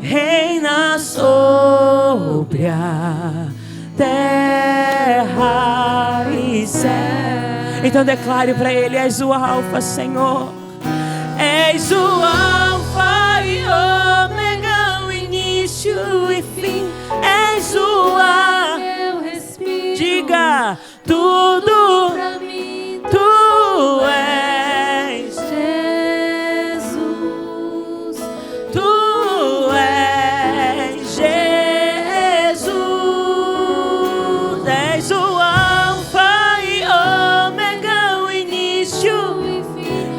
reina sobre a terra e céu. Então declare para Ele: és o Alfa, Senhor. És o Alfa e Ômega, o início e fim. És o ar, eu respiro. Diga tudo Pra mim, tu és. Jesus. Tu és Jesus. És o Alfa e Ômega, o início.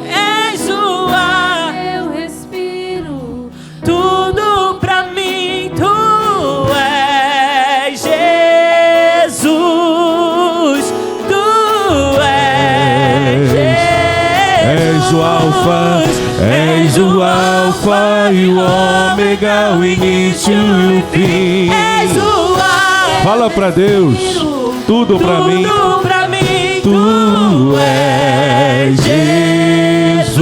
És o ar, Eu respiro. tudo pra mim. Tu és Jesus. Tu és És o Alfa, és o Alfa e o Ômega, o início e o fim. És o ar. Fala pra Deus, tudo pra mim. Tudo pra mim. Tu és Jesus.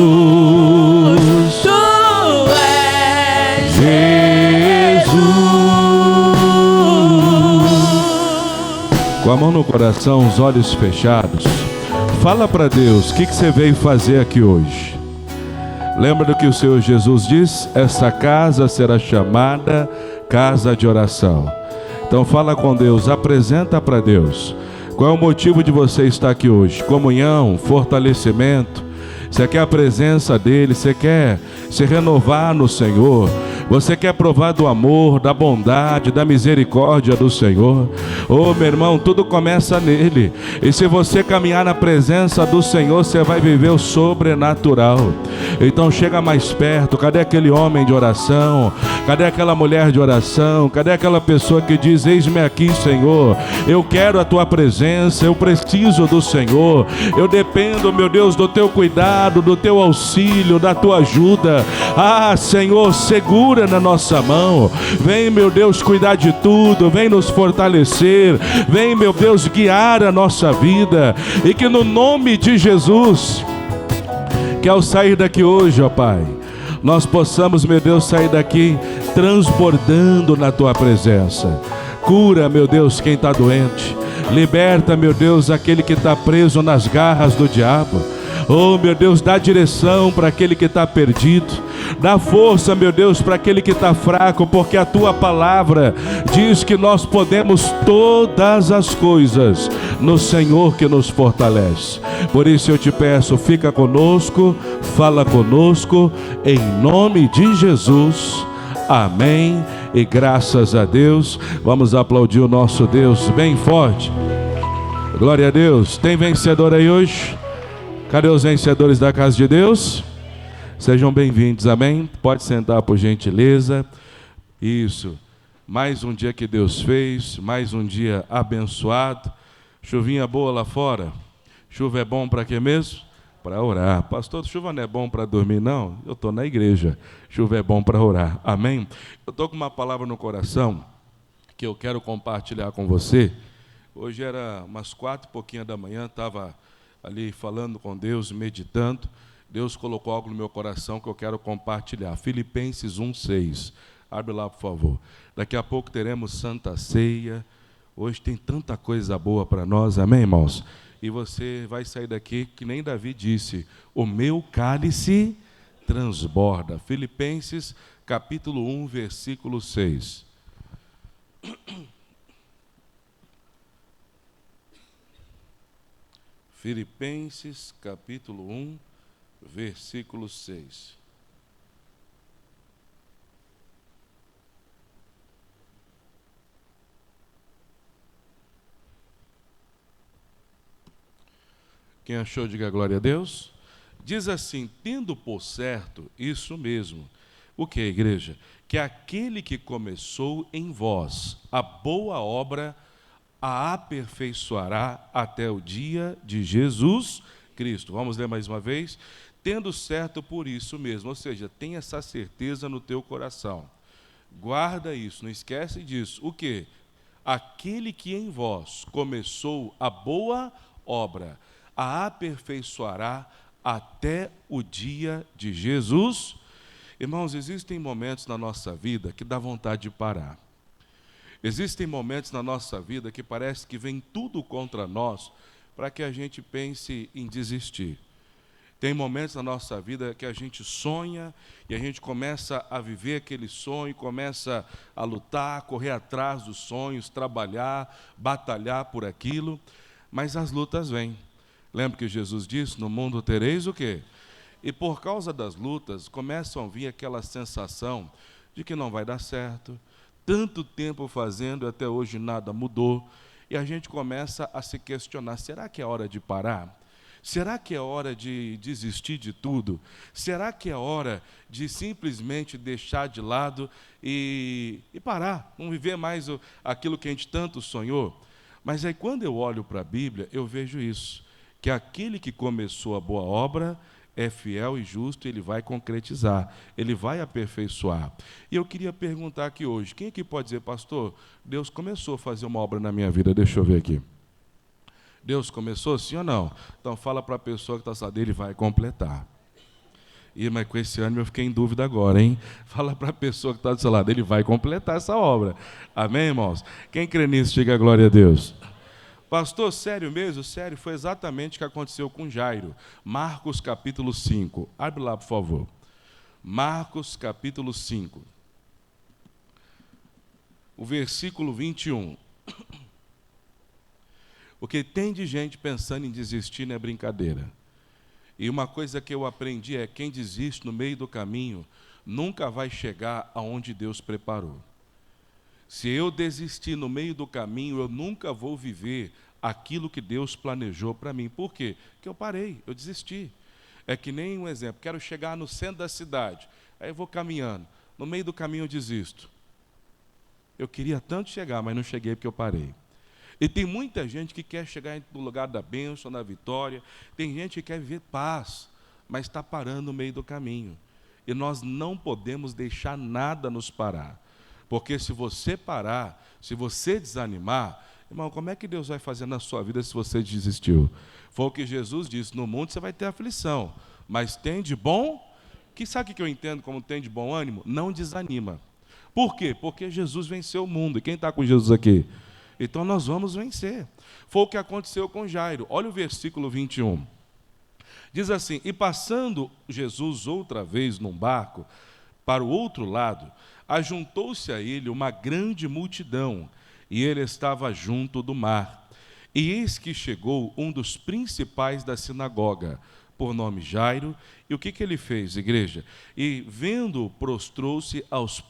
Tu és Jesus. Com a mão no coração, os olhos fechados, fala para Deus, o que você veio fazer aqui hoje? Lembra do que o Senhor Jesus diz? Essa casa será chamada casa de oração. Então fala com Deus, apresenta para Deus. Qual é o motivo de você estar aqui hoje? Comunhão, fortalecimento. Você quer a presença dEle, você quer se renovar no Senhor. Você quer provar do amor, da bondade, da misericórdia do Senhor. Oh, meu irmão, tudo começa nele. E se você caminhar na presença do Senhor, você vai viver o sobrenatural. Então chega mais perto. Cadê aquele homem de oração? Cadê aquela mulher de oração? Cadê aquela pessoa que diz: eis-me aqui, Senhor, eu quero a tua presença, eu preciso do Senhor, eu dependo, meu Deus, do teu cuidado, do teu auxílio, da tua ajuda. Ah, Senhor, segura na nossa mão. Vem, meu Deus, cuidar de tudo. Vem nos fortalecer. Vem, meu Deus, guiar a nossa vida. E que no nome de Jesus, que ao sair daqui hoje, ó Pai, nós possamos, meu Deus, sair daqui transbordando na tua presença. Cura, meu Deus, quem está doente. Liberta, meu Deus, aquele que está preso nas garras do diabo. Oh, meu Deus, dá direção para aquele que está perdido. Dá força, meu Deus, para aquele que está fraco, porque a tua palavra diz que nós podemos todas as coisas no Senhor que nos fortalece. Por isso eu te peço, fica conosco, fala conosco, em nome de Jesus. Amém. E graças a Deus. Vamos aplaudir o nosso Deus bem forte. Glória a Deus. Tem vencedor aí hoje? Cadê os vencedores da casa de Deus? Sejam bem-vindos, amém? Pode sentar, por gentileza. Isso. Mais um dia que Deus fez, mais um dia abençoado. Chuvinha boa lá fora. Chuva é bom para quê mesmo? Para orar. Pastor, chuva não é bom para dormir, não? Eu estou na igreja. Chuva é bom para orar, amém? Eu estou com uma palavra no coração que eu quero compartilhar com você. Hoje era umas 4 e pouquinho da manhã, estava ali falando com Deus, meditando. Deus colocou algo no meu coração que eu quero compartilhar. Filipenses 1:6. Abre lá, por favor. Daqui a pouco teremos Santa Ceia. Hoje tem tanta coisa boa para nós, amém, irmãos? E você vai sair daqui, que nem Davi disse, o meu cálice transborda. Filipenses, capítulo 1, versículo 6. Filipenses, capítulo 1, versículo 6. Quem achou, diga glória a Deus. Diz assim, tendo por certo isso mesmo. O que, igreja? Que aquele que começou em vós a boa obra a aperfeiçoará até o dia de Jesus Cristo. Vamos ler mais uma vez. Tendo certo por isso mesmo, ou seja, tem essa certeza no teu coração. Guarda isso, não esquece disso. O quê? Aquele que em vós começou a boa obra, a aperfeiçoará até o dia de Jesus. Irmãos, existem momentos na nossa vida que dá vontade de parar. Existem momentos na nossa vida que parece que vem tudo contra nós para que a gente pense em desistir. Tem momentos na nossa vida que a gente sonha e a gente começa a viver aquele sonho, começa a lutar, correr atrás dos sonhos, trabalhar, batalhar por aquilo, mas as lutas vêm. Lembra que Jesus disse, no mundo tereis o quê? E por causa das lutas, começam a vir aquela sensação de que não vai dar certo, tanto tempo fazendo e até hoje nada mudou, e a gente começa a se questionar, será que é hora de parar? Será que é hora de desistir de tudo? Será que é hora de simplesmente deixar de lado e parar, não viver mais aquilo que a gente tanto sonhou? Mas aí quando eu olho para a Bíblia, eu vejo isso, que aquele que começou a boa obra é fiel e justo, ele vai concretizar, ele vai aperfeiçoar. E eu queria perguntar aqui hoje, quem aqui pode dizer, pastor, Deus começou a fazer uma obra na minha vida, deixa eu ver aqui. Deus começou, sim ou não? Então fala para a pessoa que está saindo, ele vai completar. Mas com esse ânimo eu fiquei em dúvida agora, hein? Fala para a pessoa que está do seu lado, ele vai completar essa obra. Amém, irmãos? Quem crê nisso, diga a glória a Deus. Pastor, sério mesmo? Sério, foi exatamente o que aconteceu com Jairo. Marcos capítulo 5. Abre lá, por favor. Marcos capítulo 5. O versículo 21. O que tem de gente pensando em desistir não é brincadeira. E uma coisa que eu aprendi é, quem desiste no meio do caminho, nunca vai chegar aonde Deus preparou. Se eu desistir no meio do caminho, eu nunca vou viver aquilo que Deus planejou para mim. Por quê? Porque eu parei, eu desisti. É que nem um exemplo, quero chegar no centro da cidade, aí eu vou caminhando, no meio do caminho eu desisto. Eu queria tanto chegar, mas não cheguei porque eu parei. E tem muita gente que quer chegar no lugar da bênção, da vitória, tem gente que quer viver paz, mas está parando no meio do caminho. E nós não podemos deixar nada nos parar. Porque se você parar, se você desanimar, irmão, como é que Deus vai fazer na sua vida se você desistiu? Foi o que Jesus disse, no mundo você vai ter aflição, mas tem de bom, sabe o que eu entendo como tem de bom ânimo? Não desanima. Por quê? Porque Jesus venceu o mundo, e quem está com Jesus aqui? Então nós vamos vencer. Foi o que aconteceu com Jairo, olha o versículo 21. Diz assim, e passando Jesus outra vez num barco, para o outro lado, ajuntou-se a ele uma grande multidão, e ele estava junto do mar. E eis que chegou um dos principais da sinagoga, por nome Jairo, e o que ele fez, igreja? E vendo-o, prostrou-se aos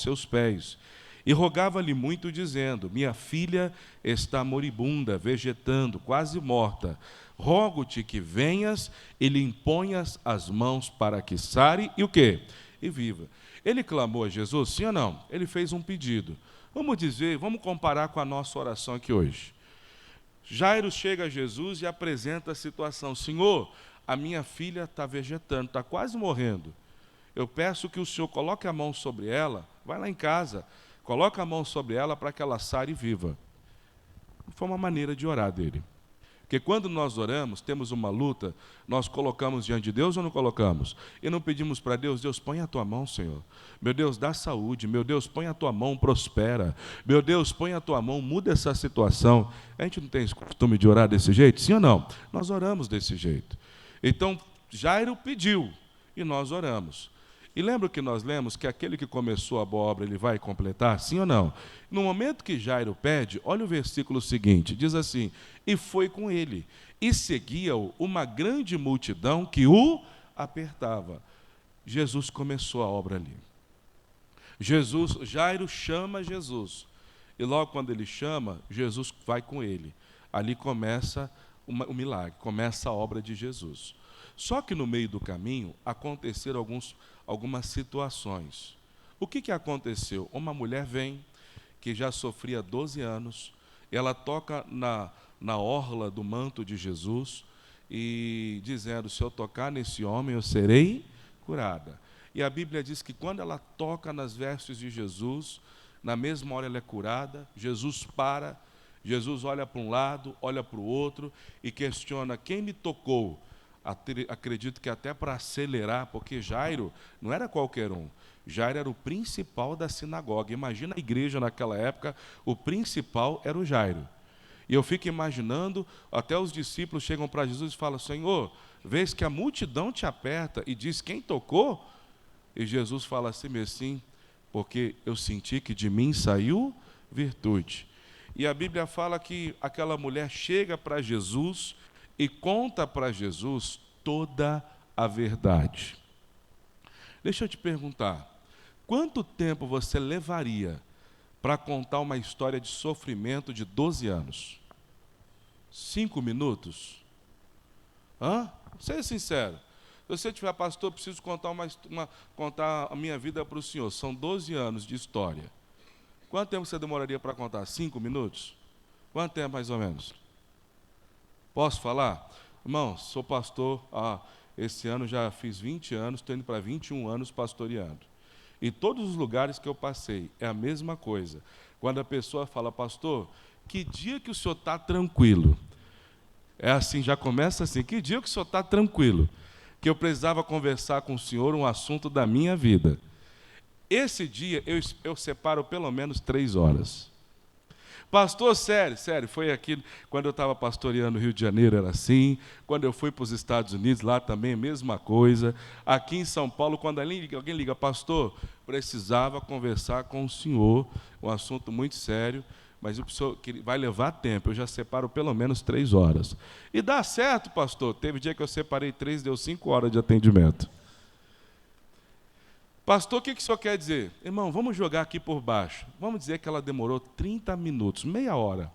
seus pés, e rogava-lhe muito, dizendo, minha filha está moribunda, vegetando, quase morta. Rogo-te que venhas e lhe imponhas as mãos para que sare, e o quê? E viva. Ele clamou a Jesus, sim ou não? Ele fez um pedido. Vamos comparar com a nossa oração aqui hoje. Jairo chega a Jesus e apresenta a situação. Senhor, a minha filha está vegetando, está quase morrendo. Eu peço que o Senhor coloque a mão sobre ela, vai lá em casa, coloca a mão sobre ela para que ela sare e viva. Foi uma maneira de orar dele. Porque quando nós oramos, temos uma luta, nós colocamos diante de Deus ou não colocamos? E não pedimos para Deus, Deus, põe a tua mão, Senhor. Meu Deus, dá saúde. Meu Deus, põe a tua mão, prospera. Meu Deus, põe a tua mão, muda essa situação. A gente não tem esse costume de orar desse jeito? Sim ou não? Nós oramos desse jeito. Então, Jairo pediu e nós oramos. E lembra que nós lemos que aquele que começou a boa obra, ele vai completar, sim ou não? No momento que Jairo pede, olha o versículo seguinte, diz assim, e foi com ele, e seguia-o uma grande multidão que o apertava. Jesus começou a obra ali. Jairo chama Jesus, e logo quando ele chama, Jesus vai com ele. Ali começa o milagre, começa a obra de Jesus. Só que no meio do caminho aconteceram algumas situações. O que aconteceu? Uma mulher vem, que já sofria 12 anos, ela toca na orla do manto de Jesus, e dizendo, se eu tocar nesse homem, eu serei curada. E a Bíblia diz que quando ela toca nas vestes de Jesus, na mesma hora ela é curada, Jesus para, Jesus olha para um lado, olha para o outro, e questiona, quem me tocou? acredito que até para acelerar, porque Jairo não era qualquer um. Jairo era o principal da sinagoga. Imagina a igreja naquela época, o principal era o Jairo. E eu fico imaginando, até os discípulos chegam para Jesus e falam: Senhor, vês que a multidão te aperta e diz: quem tocou? E Jesus fala assim mesmo, sim, porque eu senti que de mim saiu virtude. E a Bíblia fala que aquela mulher chega para Jesus e conta para Jesus toda a verdade. Deixa eu te perguntar, quanto tempo você levaria para contar uma história de sofrimento de 12 anos? 5 minutos? Seja sincero. Se você tiver, pastor, preciso contar a minha vida para o senhor. São 12 anos de história. Quanto tempo você demoraria para contar? 5 minutos? Quanto tempo mais ou menos? Posso falar? Irmão, sou pastor, esse ano já fiz 20 anos, estou indo para 21 anos pastoreando. E todos os lugares que eu passei, é a mesma coisa. Quando a pessoa fala: pastor, que dia que o senhor está tranquilo? É assim, já começa assim: que dia que o senhor está tranquilo? Que eu precisava conversar com o senhor um assunto da minha vida. Esse dia eu separo pelo menos 3 horas. Pastor, sério, foi aqui, quando eu estava pastoreando no Rio de Janeiro era assim, quando eu fui para os Estados Unidos, lá também a mesma coisa, aqui em São Paulo, quando alguém liga: pastor, precisava conversar com o senhor, um assunto muito sério, mas o senhor vai levar tempo, eu já separo pelo menos 3 horas. E dá certo, pastor, teve dia que eu separei 3, deu 5 horas de atendimento. Pastor, o que o senhor quer dizer? Irmão, vamos jogar aqui por baixo. Vamos dizer que ela demorou 30 minutos, meia hora,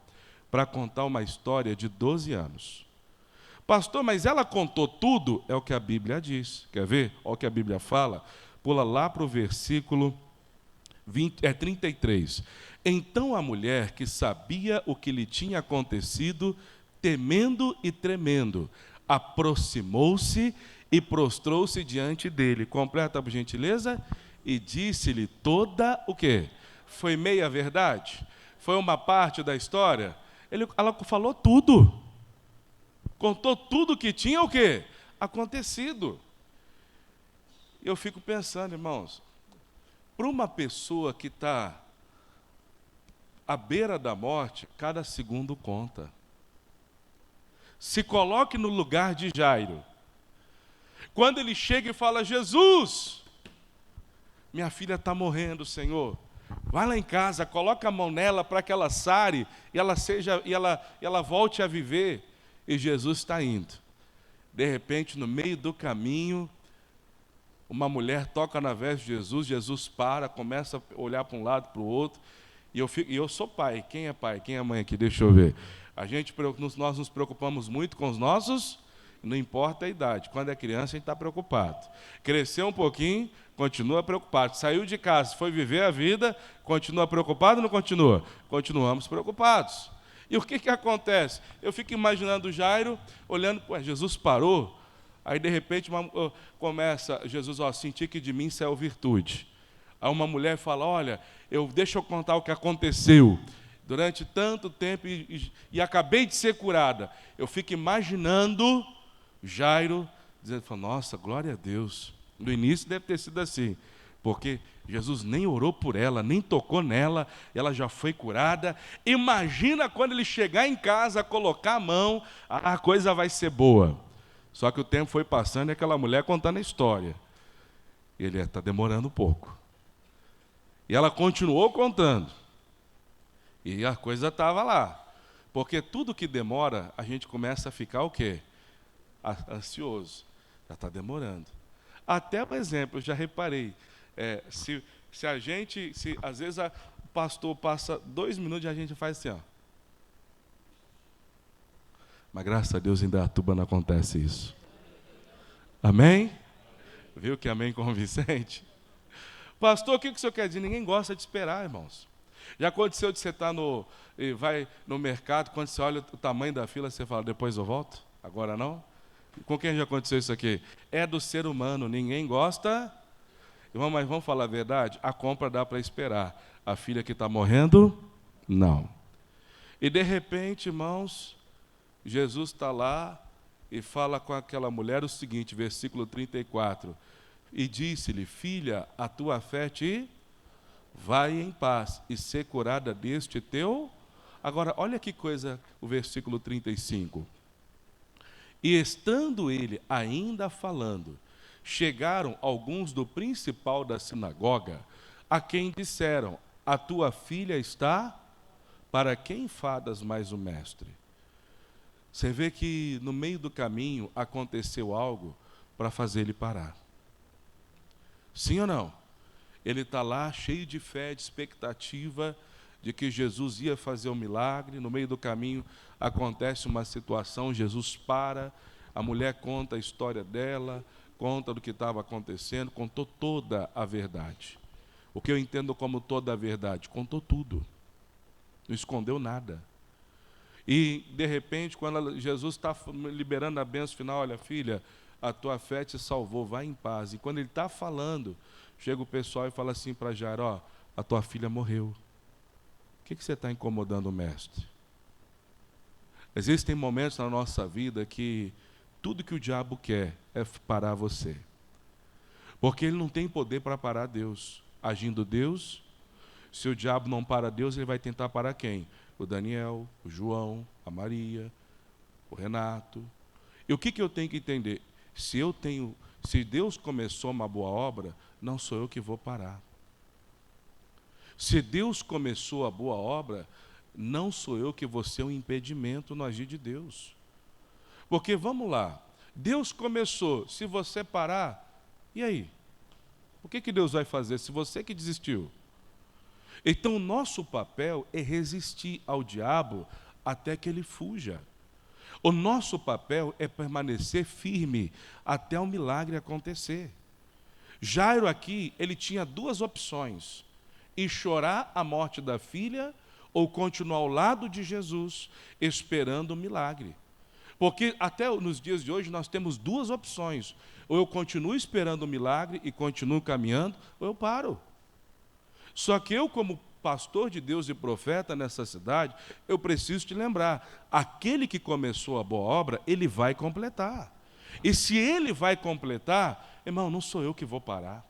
para contar uma história de 12 anos. Pastor, mas ela contou tudo? É o que a Bíblia diz. Quer ver? Olha o que a Bíblia fala. Pula lá para o versículo 33. Então a mulher, que sabia o que lhe tinha acontecido, temendo e tremendo, aproximou-se e prostrou-se diante dele. Completa, por gentileza. E disse-lhe toda o quê? Foi meia verdade? Foi uma parte da história? Ela falou tudo. Contou tudo que tinha o quê? Acontecido. Eu fico pensando, irmãos, para uma pessoa que está à beira da morte, cada segundo conta. Se coloque no lugar de Jairo. Quando ele chega e fala: Jesus, minha filha está morrendo, Senhor. Vai lá em casa, coloca a mão nela para que ela sare e ela volte a viver. E Jesus está indo. De repente, no meio do caminho, uma mulher toca na veste de Jesus. Jesus para, começa a olhar para um lado, para o outro. E eu sou pai. Quem é pai? Quem é mãe aqui? Deixa eu ver. Nós nos preocupamos muito com os nossos. Não importa a idade. Quando é criança, a gente está preocupado. Cresceu um pouquinho, continua preocupado. Saiu de casa, foi viver a vida, continua preocupado ou não continua? Continuamos preocupados. E o que acontece? Eu fico imaginando Jairo, olhando, Jesus parou. Aí, de repente, começa, Jesus, senti que de mim saiu virtude. Aí uma mulher fala: olha, deixa eu contar o que aconteceu. Durante tanto tempo, e acabei de ser curada. Eu fico imaginando Jairo dizendo: nossa, glória a Deus. No início deve ter sido assim, porque Jesus nem orou por ela, nem tocou nela, ela já foi curada. Imagina quando ele chegar em casa, colocar a mão, a coisa vai ser boa. Só que o tempo foi passando e aquela mulher contando a história. E ele está demorando um pouco. E ela continuou contando. E a coisa estava lá. Porque tudo que demora, a gente começa a ficar o quê? Ansioso. Já está demorando. Até, por exemplo, eu já reparei, se às vezes o pastor passa 2 minutos e a gente faz assim, ó. Mas graças a Deus em Indaiatuba não acontece isso. Amém? Viu que amém convincente? Pastor, o que o senhor quer dizer? Ninguém gosta de esperar, irmãos. Já aconteceu de você estar vai no mercado, quando você olha o tamanho da fila, você fala: depois eu volto? Agora não? Com quem já aconteceu isso aqui? É do ser humano, ninguém gosta. Irmão, mas vamos falar a verdade? A compra dá para esperar. A filha que está morrendo, não. E de repente, irmãos, Jesus está lá e fala com aquela mulher o seguinte, versículo 34. E disse-lhe: filha, a tua fé te vai em paz e ser curada deste teu. Agora, olha que coisa, o versículo 35. E estando ele ainda falando, chegaram alguns do principal da sinagoga, a quem disseram: a tua filha está, para quem fadas mais o mestre? Você vê que no meio do caminho aconteceu algo para fazer ele parar. Sim ou não? Ele está lá cheio de fé, de expectativa de que Jesus ia fazer um milagre. No meio do caminho acontece uma situação, Jesus para, a mulher conta a história dela, conta do que estava acontecendo, contou toda a verdade. O que eu entendo como toda a verdade? Contou tudo, não escondeu nada. E, de repente, quando Jesus está liberando a bênção final, olha, filha, a tua fé te salvou, vai em paz. E quando ele está falando, chega o pessoal e fala assim para Jairo: ó, a tua filha morreu. O que você está incomodando o mestre? Existem momentos na nossa vida que tudo que o diabo quer é parar você. Porque ele não tem poder para parar Deus. Agindo Deus, se o diabo não para Deus, ele vai tentar parar quem? O Daniel, o João, a Maria, o Renato. E o que eu tenho que entender? Se Deus começou uma boa obra, não sou eu que vou parar. Se Deus começou a boa obra, não sou eu que vou ser um impedimento no agir de Deus. Porque, vamos lá, Deus começou, se você parar, e aí? O que Deus vai fazer se você que desistiu? Então, o nosso papel é resistir ao diabo até que ele fuja. O nosso papel é permanecer firme até o milagre acontecer. Jairo aqui, ele tinha duas opções: ir chorar a morte da filha ou continuar ao lado de Jesus, esperando o milagre. Porque até nos dias de hoje nós temos duas opções: ou eu continuo esperando o milagre e continuo caminhando, ou eu paro. Só que eu, como pastor de Deus e profeta nessa cidade, eu preciso te lembrar, aquele que começou a boa obra, ele vai completar. E se ele vai completar, irmão, não sou eu que vou parar.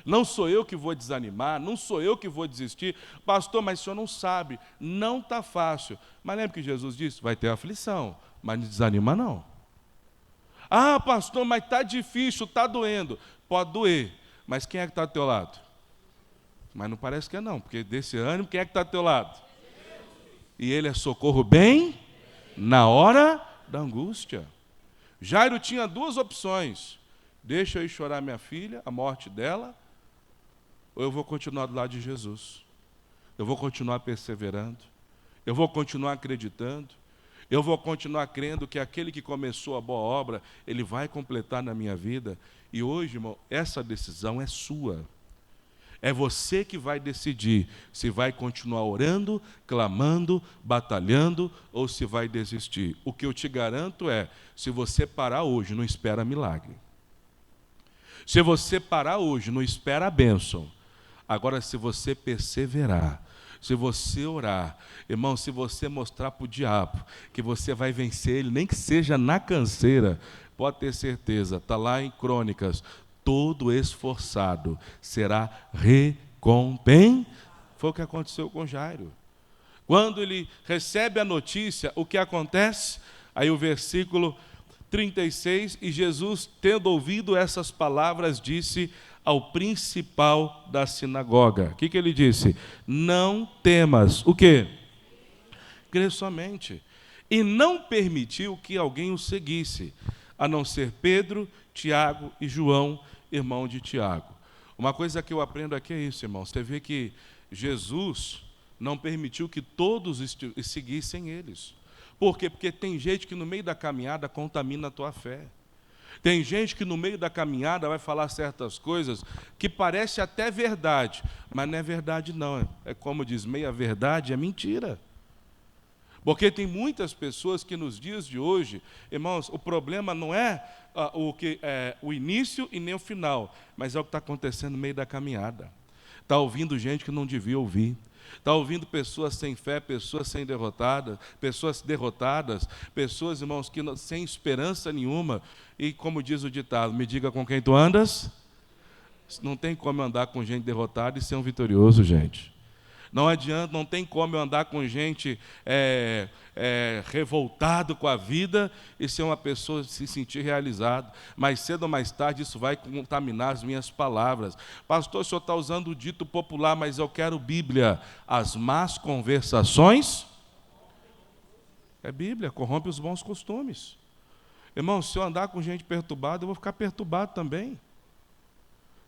Não sou eu que vou desanimar, não sou eu que vou desistir. Pastor, mas o senhor não sabe, não está fácil. Mas lembra que Jesus disse? Vai ter aflição, mas não desanima não. Ah, pastor, mas está difícil, está doendo. Pode doer, mas quem é que está do teu lado? Mas não parece que é não, porque desse ânimo, quem é que está do teu lado? E ele é socorro bem na hora da angústia. Jairo tinha duas opções: deixa eu ir chorar minha filha, a morte dela, ou eu vou continuar do lado de Jesus. Eu vou continuar perseverando, eu vou continuar acreditando, eu vou continuar crendo que aquele que começou a boa obra, ele vai completar na minha vida. E hoje, irmão, essa decisão é sua. É você que vai decidir se vai continuar orando, clamando, batalhando, ou se vai desistir. O que eu te garanto é, se você parar hoje, não espera milagre. Se você parar hoje, não espera a bênção. Agora, se você perseverar, se você orar, irmão, se você mostrar para o diabo que você vai vencer ele, nem que seja na canseira, pode ter certeza, está lá em Crônicas: todo esforçado será recompensado. Foi o que aconteceu com Jairo. Quando ele recebe a notícia, o que acontece? Aí o versículo 36, e Jesus, tendo ouvido essas palavras, disse ao principal da sinagoga. O que ele disse? Não temas. O quê? Crê somente. E não permitiu que alguém o seguisse, a não ser Pedro, Tiago e João, irmão de Tiago. Uma coisa que eu aprendo aqui é isso, irmão. Você vê que Jesus não permitiu que todos seguissem eles. Por quê? Porque tem gente que no meio da caminhada contamina a tua fé. Tem gente que no meio da caminhada vai falar certas coisas que parece até verdade, mas não é verdade não. É como diz, meia verdade é mentira. Porque tem muitas pessoas que nos dias de hoje, irmãos, o problema não é o início e nem o final, mas é o que está acontecendo no meio da caminhada. Está ouvindo gente que não devia ouvir. Está ouvindo pessoas sem fé, pessoas derrotadas, pessoas, irmãos, que sem esperança nenhuma. E como diz o ditado, me diga com quem tu andas. Não tem como eu andar com gente derrotada e ser um vitorioso, gente. Não adianta, não tem como eu andar com gente revoltado com a vida e ser uma pessoa se sentir realizado. Mais cedo ou mais tarde isso vai contaminar as minhas palavras. Pastor, o senhor está usando o dito popular, mas eu quero Bíblia. As más conversações, é Bíblia, corrompe os bons costumes. Irmão, se eu andar com gente perturbada, eu vou ficar perturbado também.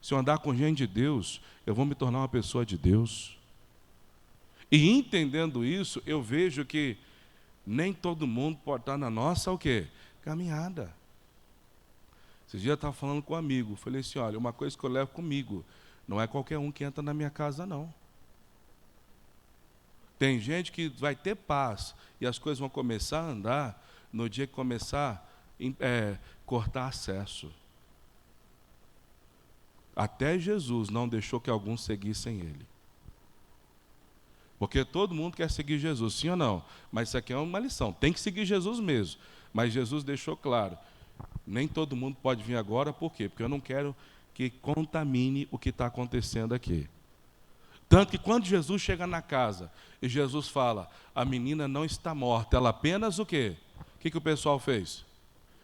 Se eu andar com gente de Deus, eu vou me tornar uma pessoa de Deus. E entendendo isso, eu vejo que nem todo mundo pode estar na nossa, o quê? Caminhada. Esses dias eu estava falando com um amigo, falei assim, olha, uma coisa que eu levo comigo, não é qualquer um que entra na minha casa, não. Tem gente que vai ter paz, e as coisas vão começar a andar, no dia que começar a cortar acesso. Até Jesus não deixou que alguns seguissem ele. Porque todo mundo quer seguir Jesus, sim ou não? Mas isso aqui é uma lição, tem que seguir Jesus mesmo. Mas Jesus deixou claro, nem todo mundo pode vir agora, por quê? Porque eu não quero que contamine o que está acontecendo aqui. Tanto que quando Jesus chega na casa, e Jesus fala, a menina não está morta, ela apenas o quê? O que o pessoal fez?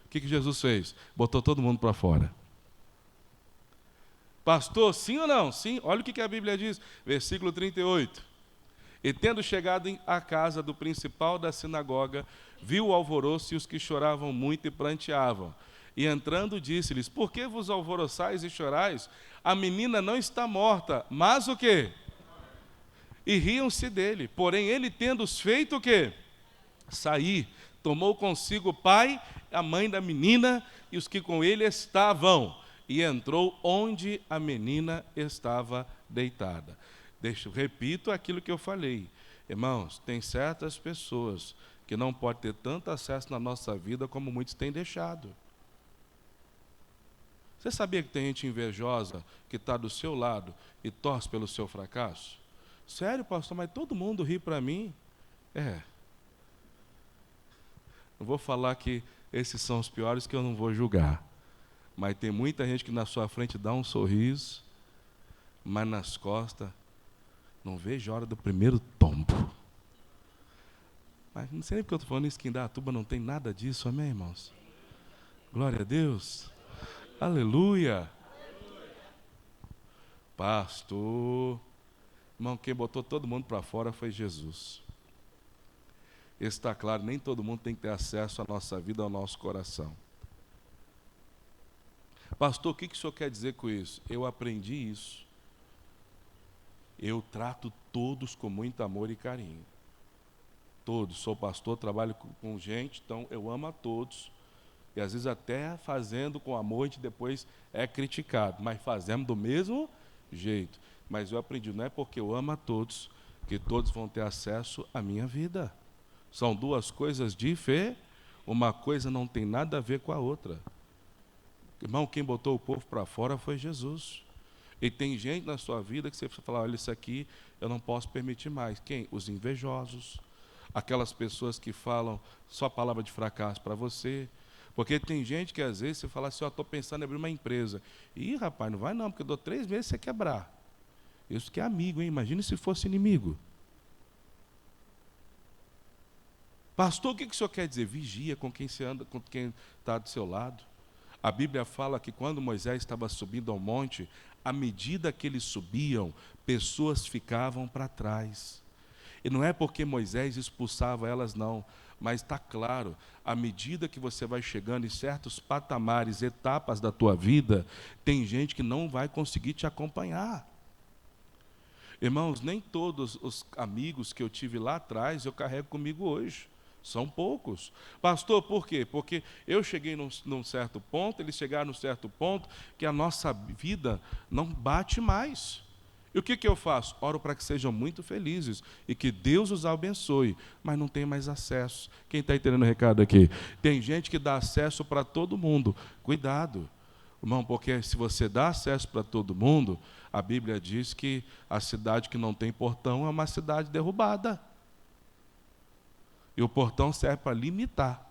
O que Jesus fez? Botou todo mundo para fora. Pastor, sim ou não? Sim, olha o que a Bíblia diz, versículo 38. E tendo chegado à casa do principal da sinagoga, viu o alvoroço e os que choravam muito e pranteavam. E entrando disse-lhes, por que vos alvoroçais e chorais? A menina não está morta, mas o quê? E riam-se dele. Porém, ele tendo-os feito o quê? Sair, tomou consigo o pai, a mãe da menina e os que com ele estavam. E entrou onde a menina estava deitada. Repito aquilo que eu falei. Irmãos, tem certas pessoas que não podem ter tanto acesso na nossa vida como muitos têm deixado. Você sabia que tem gente invejosa que está do seu lado e torce pelo seu fracasso? Sério, pastor, mas todo mundo ri para mim? Não vou falar que esses são os piores, que eu não vou julgar. Mas tem muita gente que na sua frente dá um sorriso, mas nas costas não vejo a hora do primeiro tombo. Mas não sei nem porque eu estou falando isso, que em Indaiatuba não tem nada disso, amém, irmãos? Glória a Deus. Aleluia. Pastor, irmão, quem botou todo mundo para fora foi Jesus. Está claro, nem todo mundo tem que ter acesso à nossa vida, ao nosso coração. Pastor, o que o senhor quer dizer com isso? Eu aprendi isso. Eu trato todos com muito amor e carinho. Todos. Sou pastor, trabalho com gente, então eu amo a todos. E às vezes até fazendo com amor, a gente depois é criticado. Mas fazemos do mesmo jeito. Mas eu aprendi, não é porque eu amo a todos, que todos vão ter acesso à minha vida. São duas coisas diferentes. Uma coisa não tem nada a ver com a outra. Irmão, quem botou o povo para fora foi Jesus. E tem gente na sua vida que você fala, olha, isso aqui eu não posso permitir mais. Quem? Os invejosos. Aquelas pessoas que falam só palavra de fracasso para você. Porque tem gente que às vezes você fala assim, estou pensando em abrir uma empresa. Ih, rapaz, não vai não, porque eu dou 3 meses você quebrar. Isso que é amigo, hein? Imagina se fosse inimigo. Pastor, o que o senhor quer dizer? Vigia com quem você anda, com quem está do seu lado. A Bíblia fala que quando Moisés estava subindo ao monte, à medida que eles subiam, pessoas ficavam para trás. E não é porque Moisés expulsava elas, não. Mas está claro, à medida que você vai chegando em certos patamares, etapas da tua vida, tem gente que não vai conseguir te acompanhar. Irmãos, nem todos os amigos que eu tive lá atrás eu carrego comigo hoje. São poucos. Pastor, por quê? Porque eu cheguei num certo ponto, eles chegaram num certo ponto, que a nossa vida não bate mais. E o que eu faço? Oro para que sejam muito felizes e que Deus os abençoe, mas não tem mais acesso. Quem está entendendo o recado aqui? Tem gente que dá acesso para todo mundo. Cuidado. Irmão, porque se você dá acesso para todo mundo, a Bíblia diz que a cidade que não tem portão é uma cidade derrubada. E o portão serve para limitar.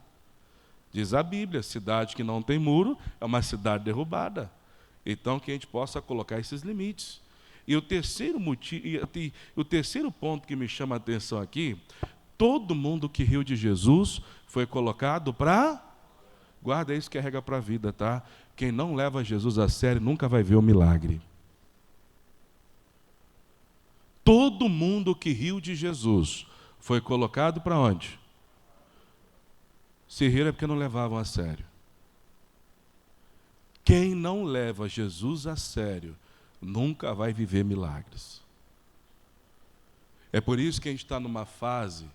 Diz a Bíblia, cidade que não tem muro é uma cidade derrubada. Então, que a gente possa colocar esses limites. E o terceiro motivo, o terceiro ponto que me chama a atenção aqui, todo mundo que riu de Jesus foi colocado para... Guarda isso que é regra para a vida, tá? Quem não leva Jesus a sério nunca vai ver o milagre. Todo mundo que riu de Jesus foi colocado para onde? Se riram é porque não levavam a sério. Quem não leva Jesus a sério nunca vai viver milagres. É por isso que a gente está numa fase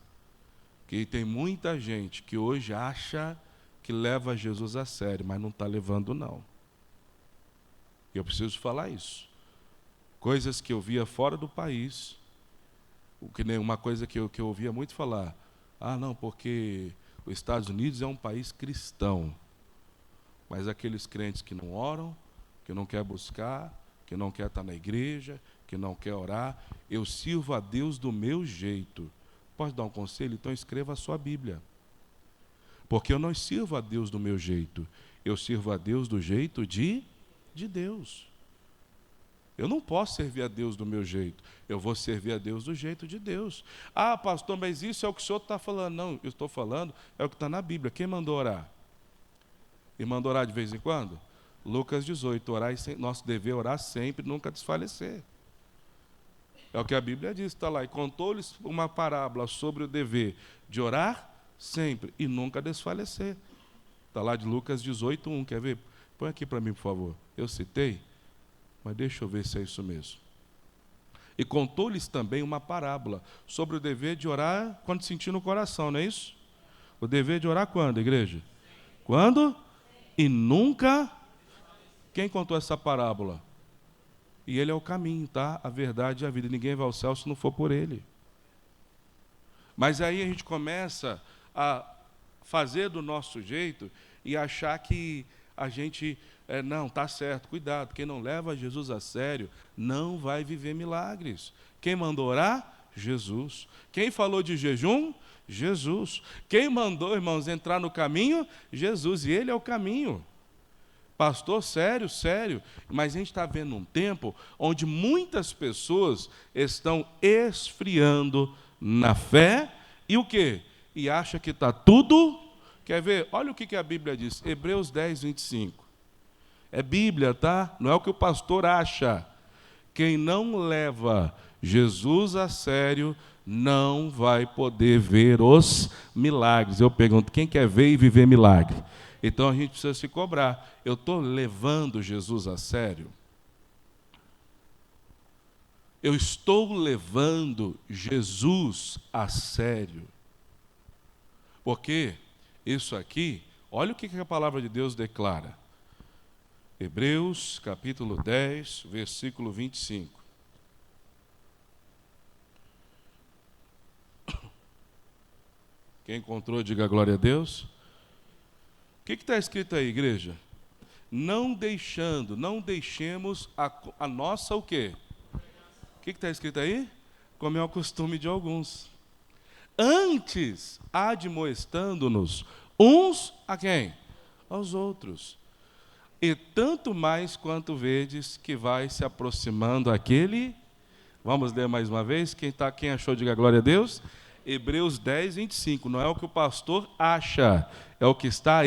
que tem muita gente que hoje acha que leva Jesus a sério, mas não está levando, não. Eu preciso falar isso. Coisas que eu via fora do país, uma coisa que eu ouvia muito falar, não, porque os Estados Unidos é um país cristão, mas aqueles crentes que não oram, que não quer buscar, que não quer estar na igreja, que não quer orar, eu sirvo a Deus do meu jeito. Pode dar um conselho? Então escreva a sua Bíblia. Porque eu não sirvo a Deus do meu jeito, eu sirvo a Deus do jeito de Deus. Eu não posso servir a Deus do meu jeito, eu vou servir a Deus do jeito de Deus. Pastor, mas isso é o que o senhor está falando. Não, eu estou falando, é o que está na Bíblia. Quem mandou orar? E mandou orar de vez em quando? Lucas 18, nosso dever é orar sempre, nunca desfalecer. É o que a Bíblia diz, está lá. E contou-lhes uma parábola sobre o dever de orar sempre e nunca desfalecer. Está lá de Lucas 18, 1. Quer ver? Põe aqui para mim, por favor. Eu citei, mas deixa eu ver se é isso mesmo. E contou-lhes também uma parábola sobre o dever de orar quando sentir no coração, não é isso? O dever de orar quando, igreja? Quando? E nunca. Quem contou essa parábola? E ele é o caminho, tá? A verdade e a vida. Ninguém vai ao céu se não for por ele. Mas aí a gente começa a fazer do nosso jeito e achar que a gente, não, tá certo, cuidado, quem não leva Jesus a sério não vai viver milagres. Quem mandou orar? Jesus. Quem falou de jejum? Jesus. Quem mandou, irmãos, entrar no caminho? Jesus, e ele é o caminho. Pastor, sério, mas a gente está vendo um tempo onde muitas pessoas estão esfriando na fé e o quê? E acha que está tudo. Quer ver? Olha o que a Bíblia diz, Hebreus 10, 25. É Bíblia, tá? Não é o que o pastor acha. Quem não leva Jesus a sério não vai poder ver os milagres. Eu pergunto, quem quer ver e viver milagre? Então a gente precisa se cobrar. Eu estou levando Jesus a sério? Eu estou levando Jesus a sério? Porque isso aqui, olha o que a palavra de Deus declara. Hebreus, capítulo 10, versículo 25. Quem encontrou, diga glória a Deus. O que está escrito aí, igreja? Não deixemos a nossa o quê? O que está escrito aí? Como é o costume de alguns. Antes, admoestando-nos uns a quem? Aos outros. E tanto mais quanto vedes que vai se aproximando aquele... Vamos ler mais uma vez? Quem achou, diga glória a Deus. Hebreus 10, 25. Não é o que o pastor acha, é o que está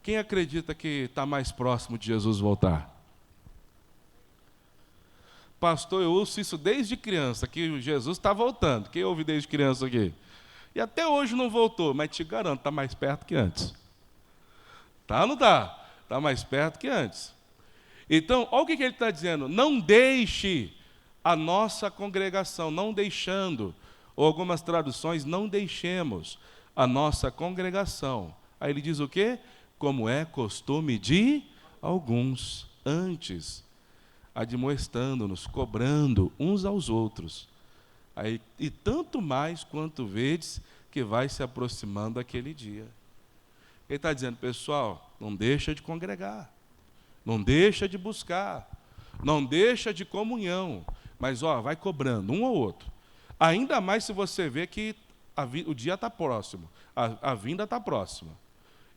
Quem acredita que está mais próximo de Jesus voltar? Pastor, eu ouço isso desde criança, que Jesus está voltando. Quem ouve desde criança aqui? E até hoje não voltou, mas te garanto, está mais perto que antes. Tá ou não está? Está mais perto que antes. Então, olha o que ele está dizendo. Não deixe a nossa congregação, não deixando, ou algumas traduções, não deixemos a nossa congregação. Aí ele diz o quê? Como é costume de alguns, antes, admoestando-nos, cobrando uns aos outros. Aí, e tanto mais quanto vedes que vai se aproximando aquele dia. Ele está dizendo, pessoal, não deixa de congregar. Não deixa de buscar. Não deixa de comunhão. Mas, vai cobrando, um ou outro. Ainda mais se você vê que o dia está próximo. A vinda está próxima.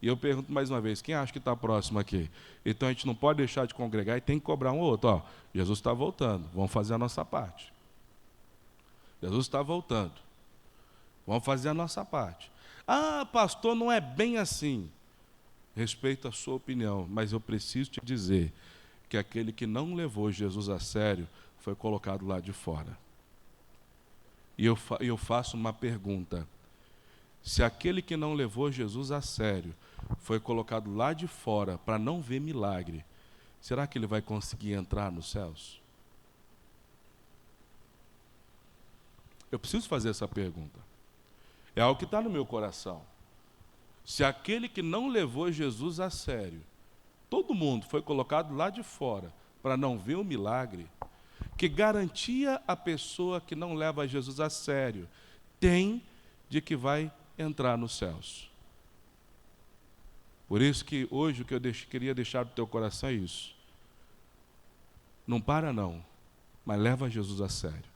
E eu pergunto mais uma vez, quem acha que está próximo aqui? Então a gente não pode deixar de congregar e tem que cobrar um ou outro. Jesus está voltando, vamos fazer a nossa parte. Jesus está voltando, vamos fazer a nossa parte. Pastor, não é bem assim. Respeito a sua opinião, mas eu preciso te dizer que aquele que não levou Jesus a sério foi colocado lá de fora. E eu faço uma pergunta. Se aquele que não levou Jesus a sério foi colocado lá de fora para não ver milagre, será que ele vai conseguir entrar nos céus? Eu preciso fazer essa pergunta. É algo que está no meu coração. Se aquele que não levou Jesus a sério, todo mundo foi colocado lá de fora para não ver o milagre, que garantia a pessoa que não leva Jesus a sério tem de que vai entrar nos céus? Por isso que hoje o que eu queria deixar do teu coração é isso. Não para não, mas leva Jesus a sério.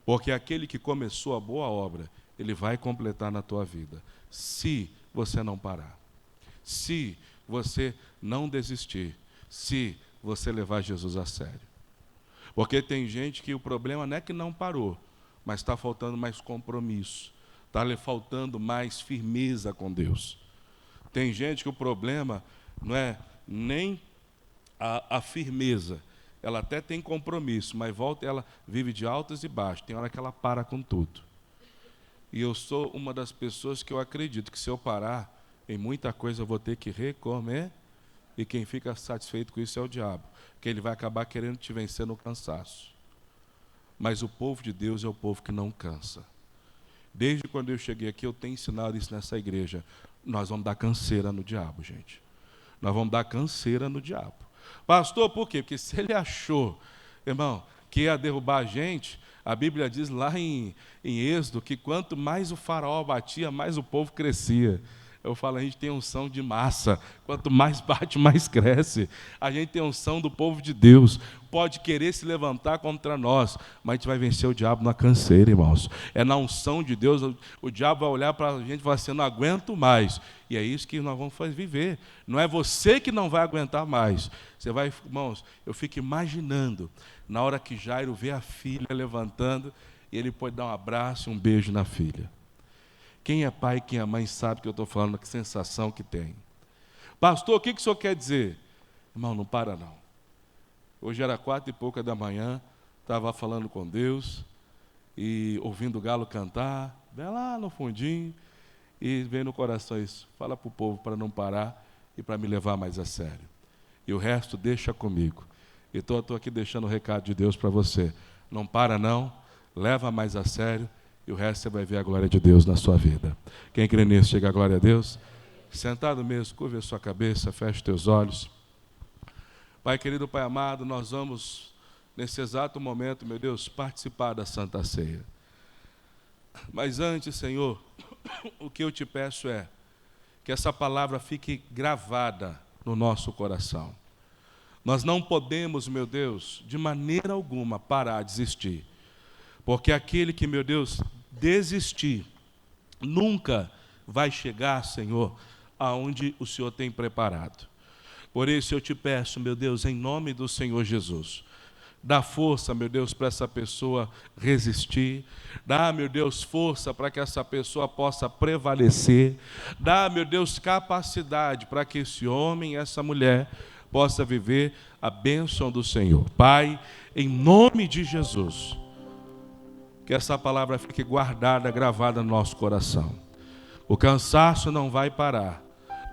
Porque aquele que começou a boa obra, ele vai completar na tua vida. Se você não parar. Se você não desistir. Se você levar Jesus a sério. Porque tem gente que o problema não é que não parou, mas está faltando mais compromisso. Está lhe faltando mais firmeza com Deus. Tem gente que o problema não é nem a firmeza. Ela até tem compromisso, mas ela vive de altos e baixos. Tem hora que ela para com tudo. E eu sou uma das pessoas que eu acredito que se eu parar, em muita coisa eu vou ter que recomer. E quem fica satisfeito com isso é o diabo. Que ele vai acabar querendo te vencer no cansaço. Mas o povo de Deus é o povo que não cansa. Desde quando eu cheguei aqui, eu tenho ensinado isso nessa igreja. Nós vamos dar canseira no diabo, gente. Nós vamos dar canseira no diabo. Pastor, por quê? Porque se ele achou, irmão, que ia derrubar a gente, a Bíblia diz lá em Êxodo que quanto mais o faraó batia, mais o povo crescia. Eu falo, a gente tem unção de massa. Quanto mais bate, mais cresce. A gente tem unção do povo de Deus. Pode querer se levantar contra nós, mas a gente vai vencer o diabo na canseira, irmãos. É na unção de Deus. O diabo vai olhar para a gente e vai assim, não aguento mais. E é isso que nós vamos viver. Não é você que não vai aguentar mais. Você vai, irmãos, eu fico imaginando, na hora que Jairo vê a filha levantando, e ele pode dar um abraço e um beijo na filha. Quem é pai, quem é mãe sabe que eu estou falando, que sensação que tem. Pastor, o que o senhor quer dizer? Irmão, não para não. Hoje era 4h pouca da manhã, estava falando com Deus, e ouvindo o galo cantar, bem lá no fundinho, e veio no coração isso, fala para o povo para não parar e para me levar mais a sério. E o resto deixa comigo. Então eu estou aqui deixando o recado de Deus para você. Não para não, leva mais a sério, e o resto você vai ver a glória de Deus na sua vida. Quem crê nisso, chega a glória a Deus. Sentado mesmo, curva a sua cabeça, feche os teus olhos. Pai querido, Pai amado, nós vamos, nesse exato momento, meu Deus, participar da Santa Ceia. Mas antes, Senhor, o que eu te peço é que essa palavra fique gravada no nosso coração. Nós não podemos, meu Deus, de maneira alguma parar, desistir. Porque aquele que, meu Deus, desistir, nunca vai chegar, Senhor, aonde o Senhor tem preparado. Por isso eu te peço, meu Deus, em nome do Senhor Jesus, dá força, meu Deus, para essa pessoa resistir. Dá, meu Deus, força para que essa pessoa possa prevalecer. Dá, meu Deus, capacidade para que esse homem, essa mulher, possa viver a bênção do Senhor. Pai, em nome de Jesus, que essa palavra fique guardada, gravada no nosso coração. O cansaço não vai parar.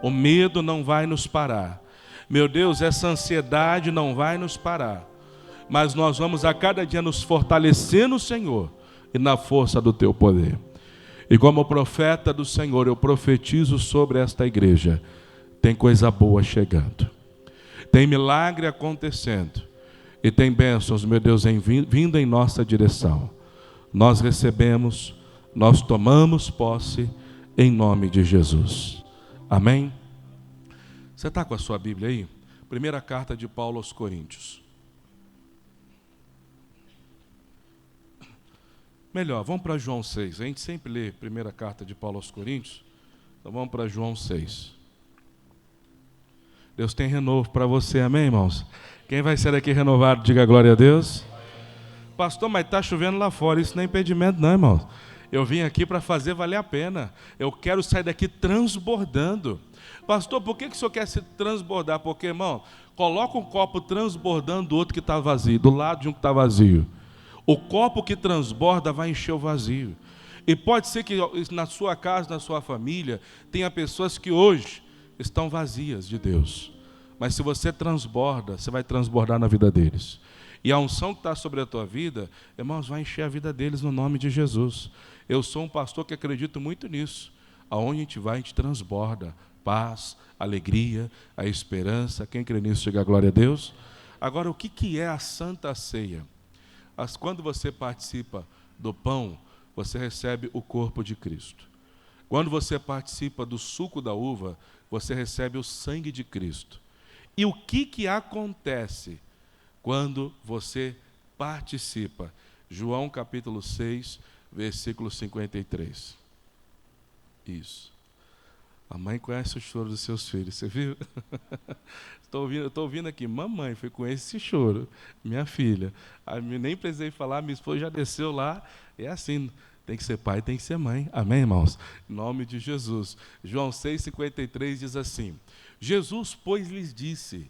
O medo não vai nos parar. Meu Deus, essa ansiedade não vai nos parar. Mas nós vamos a cada dia nos fortalecer no Senhor e na força do teu poder. E como profeta do Senhor, eu profetizo sobre esta igreja. Tem coisa boa chegando. Tem milagre acontecendo. E tem bênçãos, meu Deus, vindo em nossa direção. Nós recebemos, nós tomamos posse em nome de Jesus. Amém? Você está com a sua Bíblia aí? Primeira carta de Paulo aos Coríntios. Melhor, vamos para João 6. A gente sempre lê primeira carta de Paulo aos Coríntios. Então vamos para João 6. Deus tem renovo para você, amém, irmãos? Quem vai ser aqui renovado, diga glória a Deus. Pastor, mas está chovendo lá fora, isso não é impedimento não, irmãos. Eu vim aqui para fazer valer a pena. Eu quero sair daqui transbordando. Pastor, por que o senhor quer se transbordar? Porque, irmão, coloca um copo transbordando do outro que está vazio, do lado de um que está vazio. O copo que transborda vai encher o vazio. E pode ser que na sua casa, na sua família, tenha pessoas que hoje estão vazias de Deus. Mas se você transborda, você vai transbordar na vida deles. E a unção que está sobre a tua vida, irmãos, vai encher a vida deles no nome de Jesus. Eu sou um pastor que acredito muito nisso. Aonde a gente vai, a gente transborda paz, alegria, a esperança. Quem crê nisso, diga glória a Deus. Agora, o que é a Santa Ceia? Quando você participa do pão, você recebe o corpo de Cristo. Quando você participa do suco da uva, você recebe o sangue de Cristo. E o que acontece quando você participa? João capítulo 6, versículo 53. Isso. A mãe conhece o choro dos seus filhos, você viu? Estou ouvindo aqui, mamãe, foi com esse choro, minha filha. Nem precisei falar, minha esposa já desceu lá. É assim, tem que ser pai, tem que ser mãe. Amém, irmãos? Em nome de Jesus. João 6,53 diz assim: Jesus, pois, lhes disse,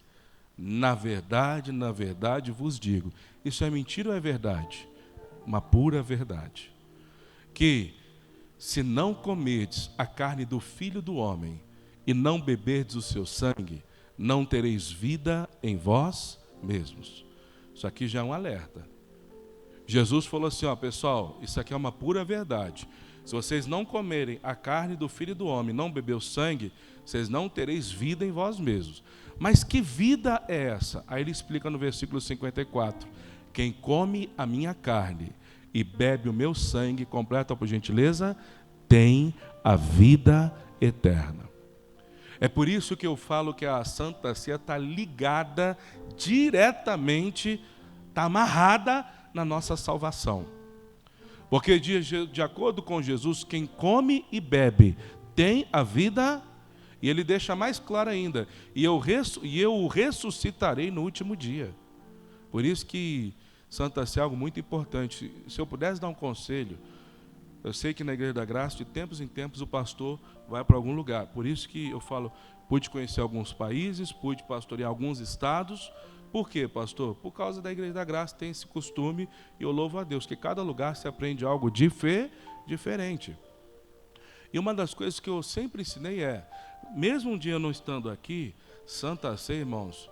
na verdade vos digo. Isso é mentira ou é verdade? Uma pura verdade. Que se não comerdes a carne do Filho do Homem e não beberdes o seu sangue, não tereis vida em vós mesmos. Isso aqui já é um alerta. Jesus falou assim, ó, pessoal, isso aqui é uma pura verdade. Se vocês não comerem a carne do Filho do Homem, não beber o sangue, vocês não tereis vida em vós mesmos. Mas que vida é essa? Aí ele explica no versículo 54. Quem come a minha carne e bebe o meu sangue, completa por gentileza, tem a vida eterna. É por isso que eu falo que a Santa Ceia está ligada diretamente, está amarrada na nossa salvação. Porque de acordo com Jesus, quem come e bebe tem a vida, e ele deixa mais claro ainda, e eu o ressuscitarei no último dia. Por isso que Santa Ceia é algo muito importante. Se eu pudesse dar um conselho, eu sei que na Igreja da Graça, de tempos em tempos, o pastor vai para algum lugar. Por isso que eu falo, pude conhecer alguns países, pude pastorear alguns estados. Por quê, pastor? Por causa da Igreja da Graça, tem esse costume, e eu louvo a Deus, que cada lugar se aprende algo diferente. E uma das coisas que eu sempre ensinei é, mesmo um dia não estando aqui, Santa Ceia, irmãos,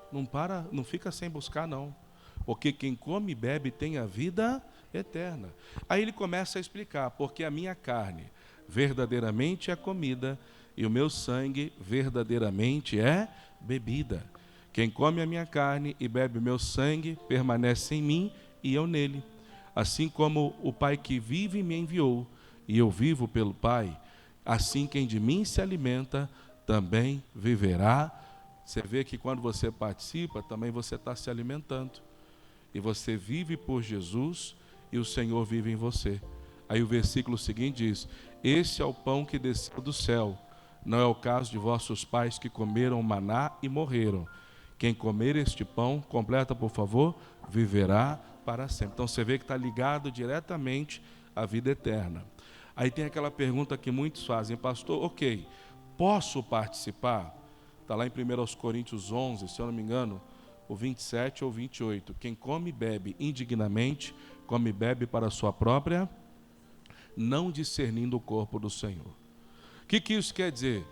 não fica sem buscar, não. Porque quem come e bebe tem a vida eterna. Aí ele começa a explicar, porque a minha carne verdadeiramente é comida e o meu sangue verdadeiramente é bebida. Quem come a minha carne e bebe o meu sangue permanece em mim e eu nele. Assim como o Pai que vive me enviou e eu vivo pelo Pai, assim quem de mim se alimenta também viverá. Você vê que quando você participa, também você está se alimentando. E você vive por Jesus e o Senhor vive em você. Aí o versículo seguinte diz: esse é o pão que desceu do céu. Não é o caso de vossos pais que comeram maná e morreram. Quem comer este pão, completa por favor, viverá para sempre. Então você vê que está ligado diretamente à vida eterna. Aí tem aquela pergunta que muitos fazem, pastor, ok, posso participar? Está lá em 1 Coríntios 11, se eu não me engano, o 27 ou 28. Quem come e bebe indignamente, come e bebe para a sua própria, não discernindo o corpo do Senhor. O que isso quer dizer?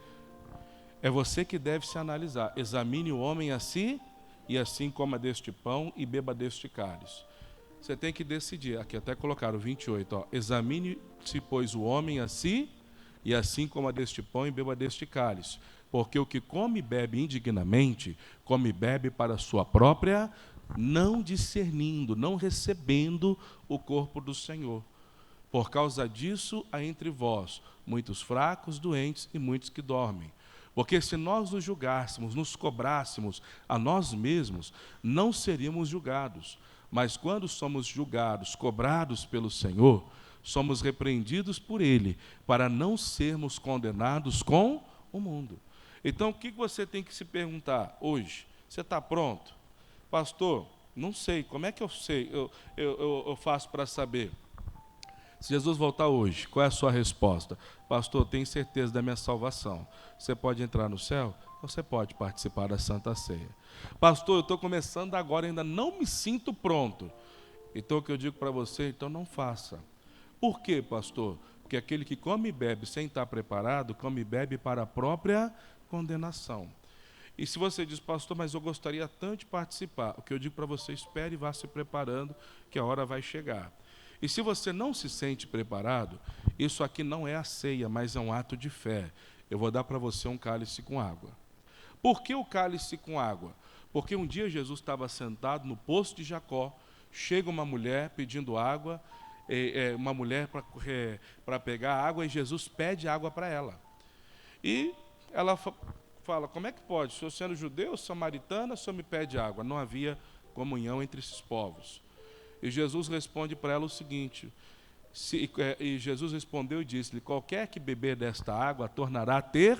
É você que deve se analisar. Examine o homem a si, e assim coma deste pão e beba deste cálice. Você tem que decidir. Aqui até colocaram o 28. Ó. Examine-se, pois, o homem a si, e assim coma deste pão e beba deste cálice. Porque o que come e bebe indignamente, come e bebe para a sua própria, não discernindo, não recebendo o corpo do Senhor. Por causa disso, há entre vós muitos fracos, doentes e muitos que dormem. Porque se nós nos julgássemos, nos cobrássemos a nós mesmos, não seríamos julgados. Mas quando somos julgados, cobrados pelo Senhor, somos repreendidos por Ele, para não sermos condenados com o mundo. Então, o que você tem que se perguntar hoje? Você está pronto? Pastor, não sei, como é que eu sei? Eu faço para saber. Se Jesus voltar hoje, qual é a sua resposta? Pastor, tenho certeza da minha salvação. Você pode entrar no céu? Você pode participar da Santa Ceia. Pastor, eu estou começando agora, ainda não me sinto pronto. Então o que eu digo para você, então não faça. Por quê, pastor? Porque aquele que come e bebe sem estar preparado, come e bebe para a própria condenação. E se você diz, pastor, mas eu gostaria tanto de participar, o que eu digo para você, espere e vá se preparando, que a hora vai chegar. E se você não se sente preparado, isso aqui não é a ceia, mas é um ato de fé. Eu vou dar para você um cálice com água. Por que o cálice com água? Porque um dia Jesus estava sentado no poço de Jacó, chega uma mulher pedindo água, uma mulher para pegar água, e Jesus pede água para ela. E ela fala, como é que pode? Se eu sendo judeu, samaritana, o senhor me pede água. Não havia comunhão entre esses povos. E Jesus responde para ela o seguinte, e Jesus respondeu e disse-lhe, qualquer que beber desta água tornará a ter,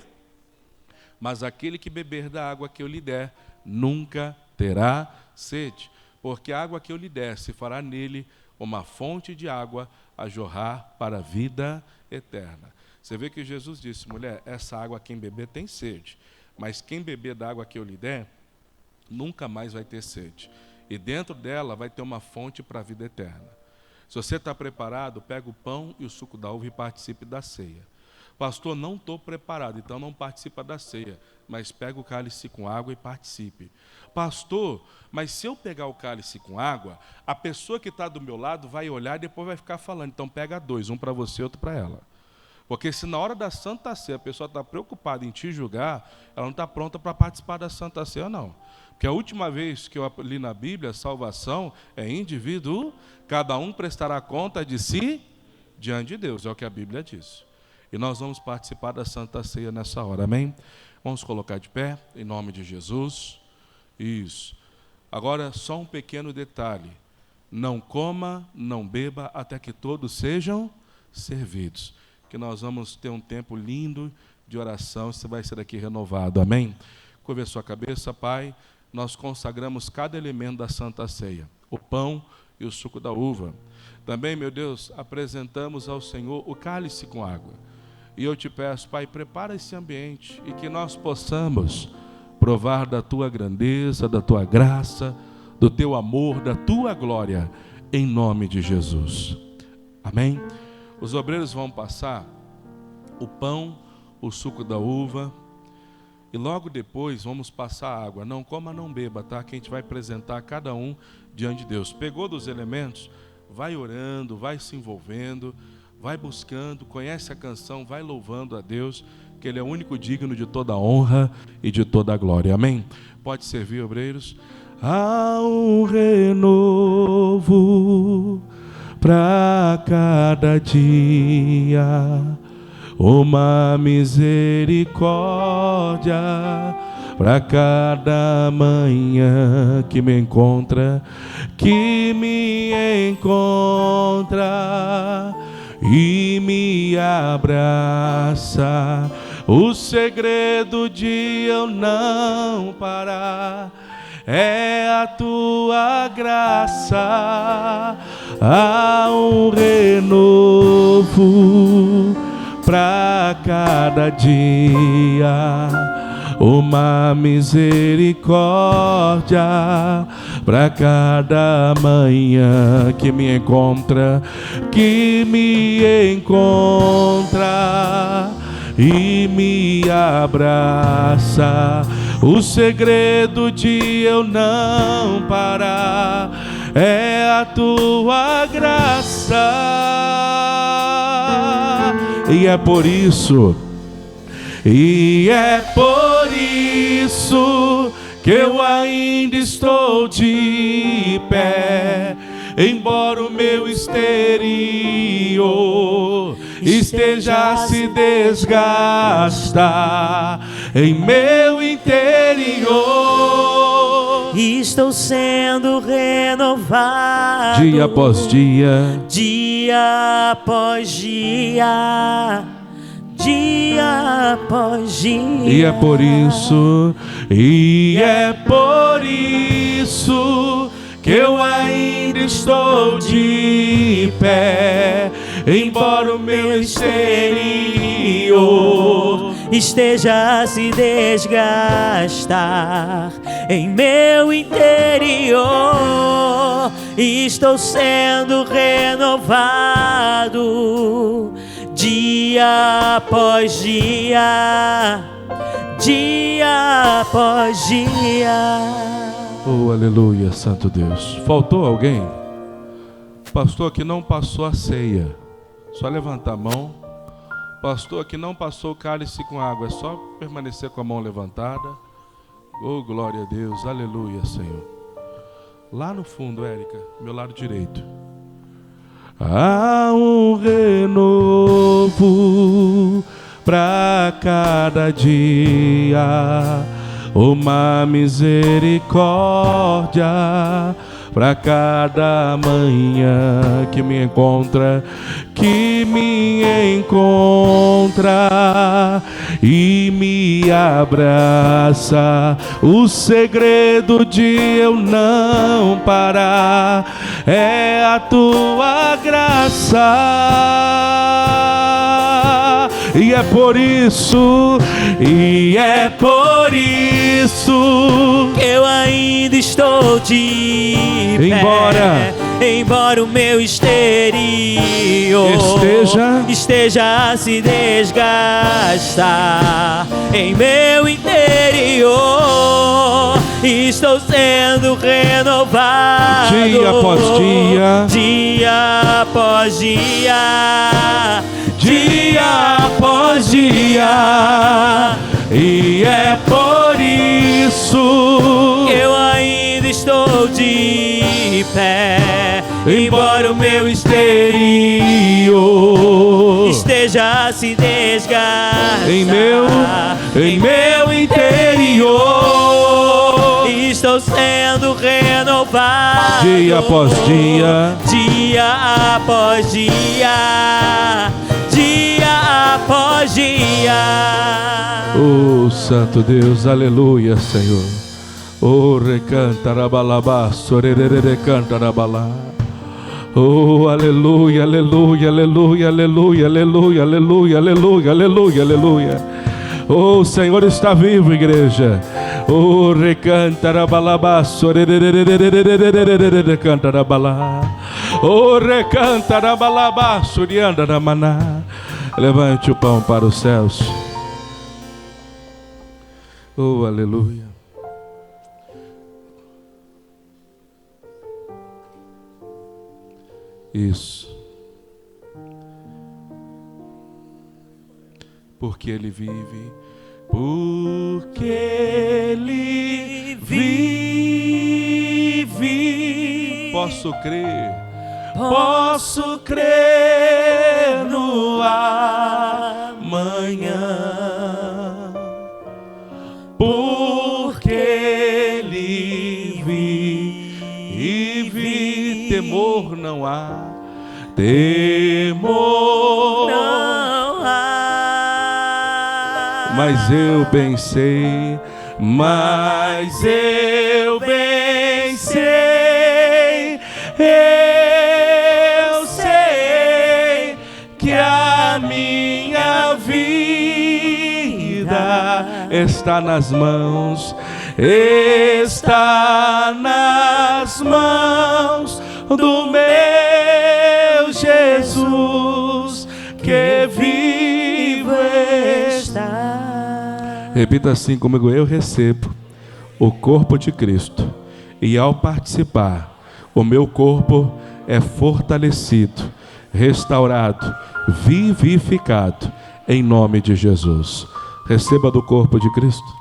mas aquele que beber da água que eu lhe der, nunca terá sede, porque a água que eu lhe der se fará nele uma fonte de água a jorrar para a vida eterna. Você vê que Jesus disse, mulher, essa água quem beber tem sede, mas quem beber da água que eu lhe der, nunca mais vai ter sede. E dentro dela vai ter uma fonte para a vida eterna. Se você está preparado, pega o pão e o suco da uva e participe da ceia. Pastor, não estou preparado, então não participa da ceia, mas pega o cálice com água e participe. Pastor, mas se eu pegar o cálice com água, a pessoa que está do meu lado vai olhar e depois vai ficar falando, então pega dois, um para você e outro para ela. Porque se na hora da Santa Ceia a pessoa está preocupada em te julgar, ela não está pronta para participar da Santa Ceia, não. Porque a última vez que eu li na Bíblia, salvação é indivíduo, cada um prestará conta de si diante de Deus, é o que a Bíblia diz. E nós vamos participar da Santa Ceia nessa hora, amém? Vamos colocar de pé, em nome de Jesus. Isso. Agora, só um pequeno detalhe. Não coma, não beba, até que todos sejam servidos. Que nós vamos ter um tempo lindo de oração, você vai ser daqui renovado, amém? Curva a sua cabeça, Pai. Nós consagramos cada elemento da Santa Ceia, o pão e o suco da uva. Também, meu Deus, apresentamos ao Senhor o cálice com água. E eu te peço, Pai, prepara esse ambiente e que nós possamos provar da Tua grandeza, da Tua graça, do Teu amor, da Tua glória, em nome de Jesus. Amém? Os obreiros vão passar o pão, o suco da uva, e logo depois vamos passar a água. Não coma, não beba, tá? Que a gente vai apresentar cada um diante de Deus. Pegou dos elementos, vai orando, vai se envolvendo, vai buscando, conhece a canção, vai louvando a Deus, que Ele é o único digno de toda honra e de toda glória. Amém? Pode servir, obreiros. Há um renovo para cada dia, uma misericórdia para cada manhã que me encontra e me abraça. O segredo de eu não parar é a Tua graça. Há um renovo para cada dia, uma misericórdia para cada manhã que me encontra e me abraça. O segredo de eu não parar é a Tua graça. E é por isso que eu ainda estou de pé, embora o meu exterior esteja a se desgastar. em meu interior. Estou sendo renovado Dia após dia, dia após dia, dia após dia. e é por isso que eu ainda estou de pé, embora o meu exterior esteja a se desgastar. Em meu interior estou sendo renovado dia após dia, dia após dia. Oh, aleluia, Santo Deus. Faltou alguém? Pastor que não passou a ceia, só levantar a mão. Pastor que não passou o cálice com água, é só permanecer com a mão levantada. Oh, glória a Deus, aleluia, Senhor. Lá no fundo, Érica, meu lado direito. Há um renovo para cada dia, uma misericórdia para cada manhã que me encontra e me abraça. O segredo de eu não parar é a tua graça. E é por isso que eu ainda estou de pé, embora o meu exterior esteja a se desgastar. Em meu interior estou sendo renovado dia após dia, dia após dia, dia após dia. E é por isso que eu ainda estou de pé, embora o meu exterior esteja a se desgastar. Em meu interior estou sendo renovado dia após dia, dia após dia, dia após dia. Oh, Santo Deus, aleluia, Senhor. Oh, recanta rabalabá, sorerere canta rabalá. Oh, aleluia, aleluia, aleluia, aleluia, aleluia, aleluia, aleluia, aleluia, aleluia. Oh, o Senhor está vivo, igreja. Oh, recanta rabalabá, sorerere canta rabalá. Oh, recanta rabalabá, surianda ramaná. Levante o pão para os céus. Oh, aleluia. Isso. Porque Ele vive. Porque Ele vive. Posso crer no amanhã. Porque Ele vive, temor não há, temor não há. Mas eu bem sei, eu sei que a minha vida está nas mãos do meu Jesus, que vivo está. Repita assim comigo: eu recebo o corpo de Cristo, e ao participar, o meu corpo é fortalecido, restaurado, vivificado, em nome de Jesus. Receba do corpo de Cristo.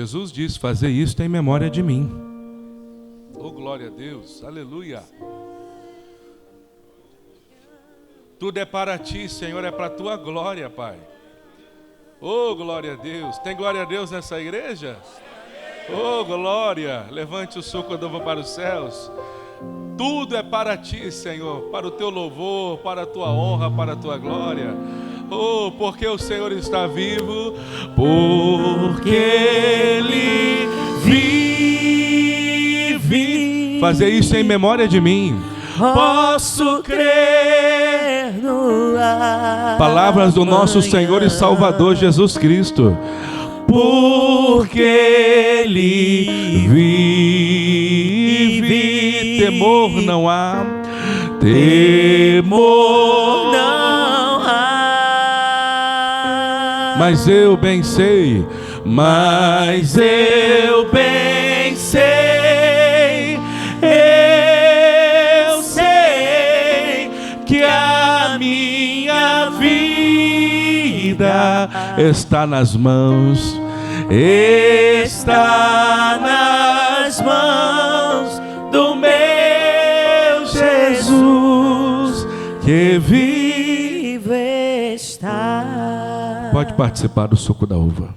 Jesus disse: fazer isso em memória de mim. Oh, glória a Deus, aleluia. Tudo é para ti, Senhor, é para a tua glória, Pai. Oh, glória a Deus. Tem glória a Deus nessa igreja? Oh, glória. Levante o suco do ovo para os céus. Tudo é para ti, Senhor, para o teu louvor, para a tua honra, para a tua glória. Oh, porque o Senhor está vivo, porque Ele vive. Fazer isso em memória de mim. Posso crer no ar. Palavras do nosso Senhor e Salvador Jesus Cristo. Porque Ele vive, temor não há, temor não há. Mas eu bem sei, mas eu bem sei, eu sei que a minha vida está nas mãos, está nas mãos do meu Jesus, que vive está. Pode participar do suco da uva.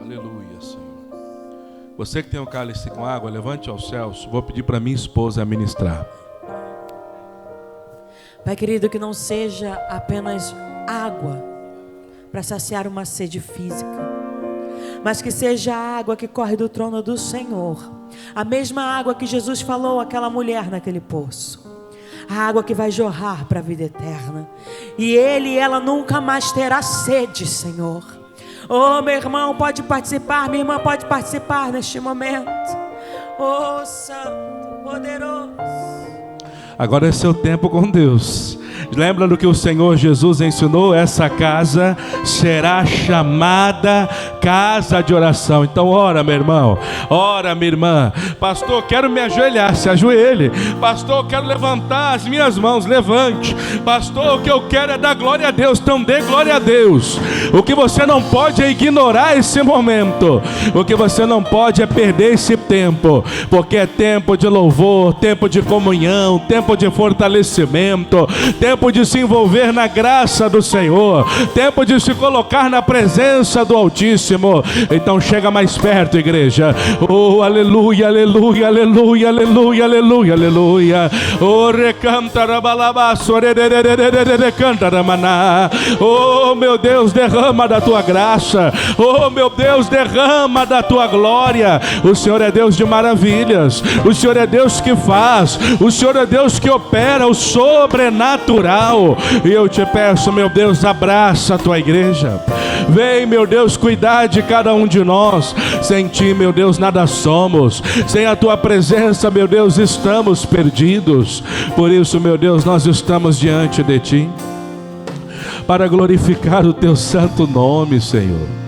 Aleluia, Senhor. Você que tem um cálice com água, levante aos céus. Vou pedir para minha esposa ministrar. Pai querido, que não seja apenas água para saciar uma sede física, mas que seja a água que corre do trono do Senhor, a mesma água que Jesus falou àquela mulher naquele poço, a água que vai jorrar para a vida eterna, e ele e ela nunca mais terá sede, Senhor. Oh, meu irmão pode participar, minha irmã pode participar neste momento. Oh, Santo, poderoso. Agora é seu tempo com Deus. Lembra do que o Senhor Jesus ensinou? Essa casa será chamada casa de oração. Então ora, meu irmão, ora, minha irmã. Pastor, quero me ajoelhar, se ajoelhe. Pastor, quero levantar as minhas mãos, levante. Pastor, o que eu quero é dar glória a Deus, então dê glória a Deus. O que você não pode é ignorar esse momento. O que você não pode é perder esse tempo, porque é tempo de louvor, tempo de comunhão, tempo de fortalecimento, tempo de se envolver na graça do Senhor, tempo de se colocar na presença do Altíssimo. Então chega mais perto, igreja. Oh, aleluia, aleluia, aleluia, aleluia, aleluia, aleluia. Oh, oh, meu Deus, derrama da tua graça. Oh, meu Deus, derrama da tua glória. O Senhor é Deus de maravilhas. O Senhor é Deus que faz. O Senhor é Deus que opera o sobrenatural. E eu te peço, meu Deus, abraça a tua igreja. Vem, meu Deus, cuidar de cada um de nós. Sem ti, meu Deus, nada somos. Sem a tua presença, meu Deus, estamos perdidos. Por isso, meu Deus, nós estamos diante de ti para glorificar o teu santo nome, Senhor.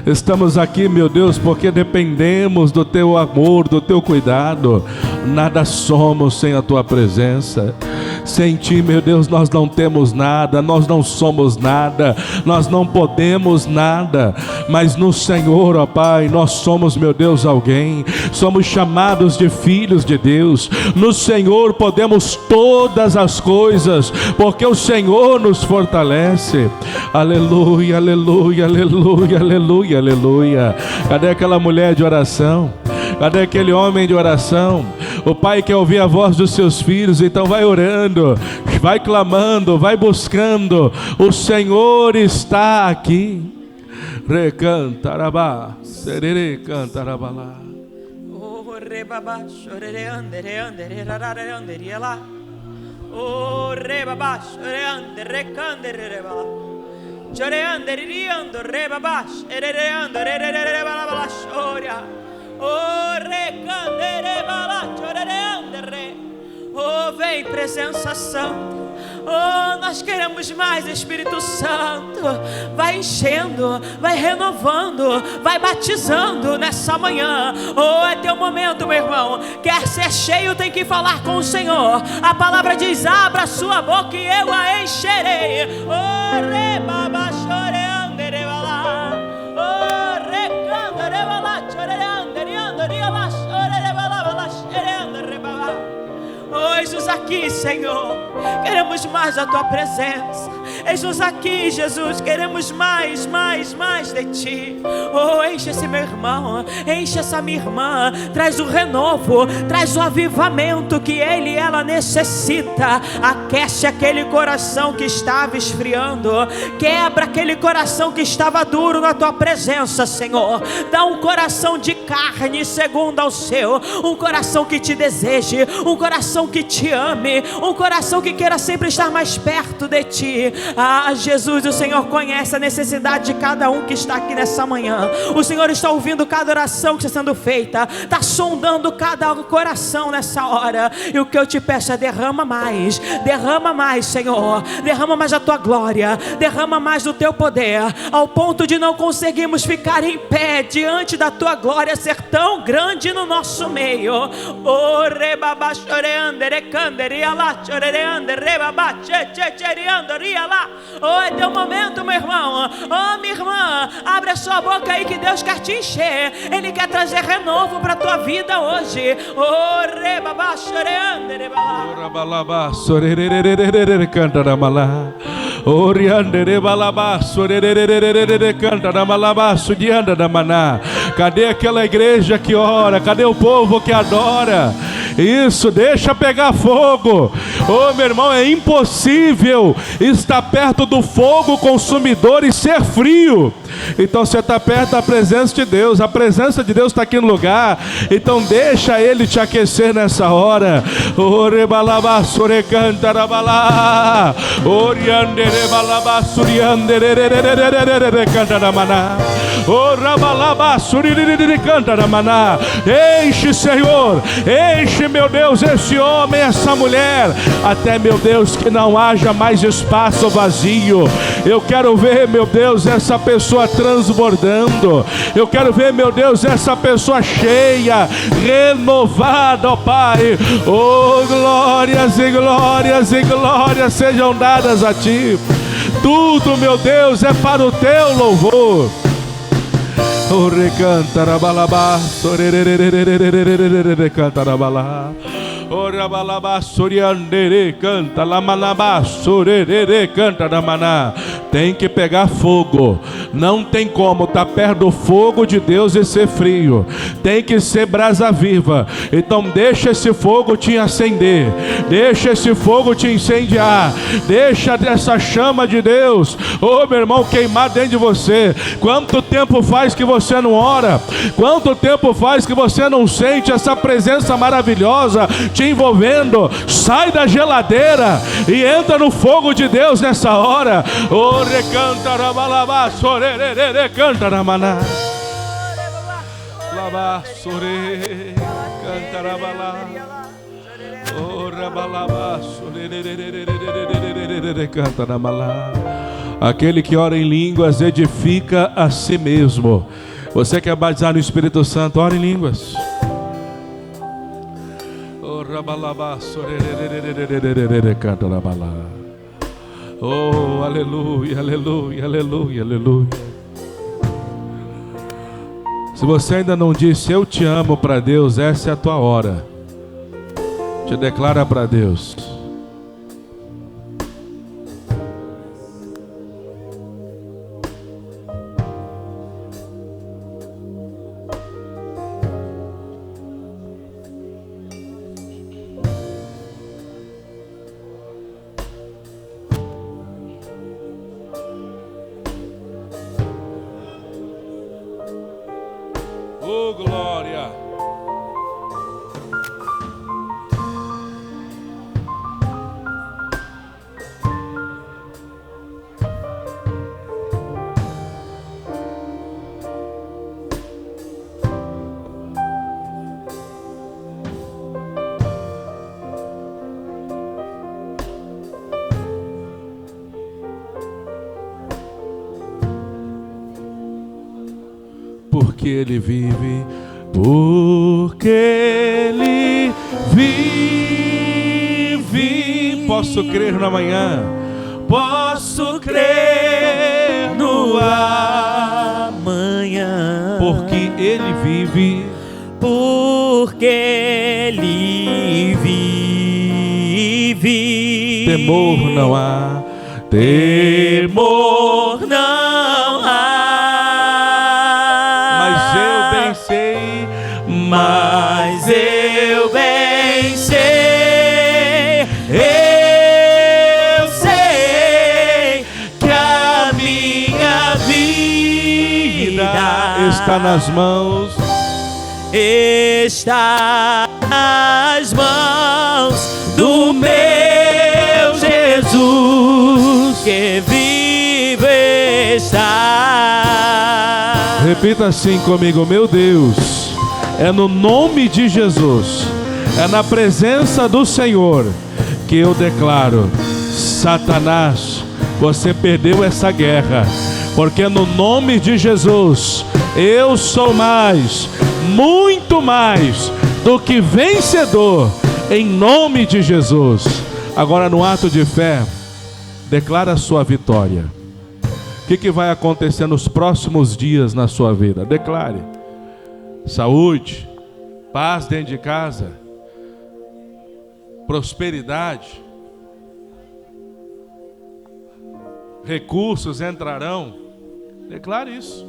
Estamos aqui, meu Deus, porque dependemos do teu amor, do teu cuidado. Nada somos sem a tua presença. Sem ti, meu Deus, nós não temos nada, nós não somos nada, nós não podemos nada. Mas no Senhor, ó Pai, nós somos, meu Deus, alguém. Somos chamados de filhos de Deus. No Senhor podemos todas as coisas, porque o Senhor nos fortalece. Aleluia, aleluia, aleluia, aleluia, aleluia. Cadê aquela mulher de oração? Cadê aquele homem de oração? O pai quer ouvir a voz dos seus filhos, então vai orando, vai clamando, vai buscando. O Senhor está aqui. Recantarabá, serere cantarabalá. Oh, rebaba, chorere andere, andere, rarare andere, lá. Oh, rebaba, chorere andere, recandere, rebala. Chore andere, riando, rebaba, erere andere, rebala, choria. Oh, recandere, bala, chorere, andere. Oh, vem presença santa. Oh, nós queremos mais, Espírito Santo. Vai enchendo, vai renovando, vai batizando nessa manhã. Oh, é teu momento, meu irmão. Quer ser cheio, tem que falar com o Senhor. A palavra diz: abra a sua boca e eu a encherei. Oh, rebaba, choreando, rebalá. Oh, recando, rebalá, choreando, rebalá, choreando, rebalá. Oh, eis-nos aqui, Senhor. Queremos mais a tua presença. Eis-nos aqui, Jesus. Queremos mais de ti. Oh, enche esse meu irmão, enche essa minha irmã. Traz o renovo, traz o avivamento que ele e ela necessita. Aquece aquele coração que estava esfriando. Quebra aquele coração que estava duro na tua presença, Senhor. Dá um coração de carne segundo ao seu. Um coração que te deseje, um coração que te ame, um coração que queira sempre estar mais perto de ti. Ah, Jesus, o Senhor conhece a necessidade de cada um que está aqui nessa manhã. O Senhor está ouvindo cada oração que está sendo feita, está sondando cada coração nessa hora. E o que eu te peço é: derrama mais, Senhor. Derrama mais a tua glória, derrama mais do teu poder, ao ponto de não conseguirmos ficar em pé diante da tua glória ser tão grande no nosso meio. Oh, rebaba, choreando, recanderia lá, choreando, rebaba, chechechereando, ria lá. Oh, é teu momento, meu irmão. Oh, minha irmã, abre a sua boca aí que Deus quer te encher. Ele quer trazer renovo para a tua vida hoje. Oh, rebaba, choreando, rebaba, sorerererererere, canta na malá. Oriandere balaba, sorerererererere, canta na malaba, sudianda na maná. Cadê aquela igreja que ora? Cadê o povo que adora? Isso, deixa pegar fogo. Oh, meu irmão, é impossível estar perto do fogo consumidor e ser frio. Então você está perto da presença de Deus. A presença de Deus está aqui no lugar. Então deixa Ele te aquecer nessa hora. Orebalaba, sorecantarabalá. Orianderebalaba, suriandererererererere, cantaramaná. Orabalaba, suriririricantaramaná. Enche, Senhor, enche, meu Deus, esse homem, essa mulher, até, meu Deus, que não haja mais espaço vazio. Eu quero ver, meu Deus, essa pessoa transbordando. Eu quero ver, meu Deus, essa pessoa cheia, renovada, ó Pai. Oh, glórias e glórias e glórias sejam dadas a Ti. Tudo, meu Deus, é para o Teu louvor. Oh, recantarabalabá, sorerererererererere, cantarabalá. Ora balaba, soriandere, canta lamalaba, sorerere, canta da maná. Tem que pegar fogo. Não tem como estar perto do fogo de Deus e ser frio. Tem que ser brasa viva. Então deixa esse fogo te acender. Deixa esse fogo te incendiar. Deixa essa chama de Deus, oh, meu irmão, queimar dentro de você. Quanto tempo faz que você não ora? Quanto tempo faz que você não sente essa presença maravilhosa te envolvendo? Sai da geladeira e entra no fogo de Deus nessa hora. Oh, recanta rabalabá, sorerere, canta ramaná. Labá, sore, canta rabalá. Oh, rabalabá, sorerere, canta ramalá. Aquele que ora em línguas edifica a si mesmo. Você quer batizar no Espírito Santo? Ora em línguas. Oh, aleluia, aleluia, aleluia, aleluia. Se você ainda não disse eu te amo para Deus, essa é a tua hora. Te declara para Deus. Oh, glória. Ele vive, porque Ele vive. Posso crer na manhã, posso crer no amanhã, porque Ele vive, porque Ele vive. Temor não há, temor não há. Mas eu bem sei, mas eu bem sei, eu sei que a minha vida está nas mãos, está nas mãos do meu Jesus, que vive está. Repita assim comigo: meu Deus, é no nome de Jesus, é na presença do Senhor que eu declaro: Satanás, você perdeu essa guerra, porque no nome de Jesus eu sou mais, muito mais do que vencedor, em nome de Jesus. Agora, no ato de fé, declara a sua vitória. O que vai acontecer nos próximos dias na sua vida? Declare: saúde, paz dentro de casa, prosperidade, recursos entrarão. Declare isso.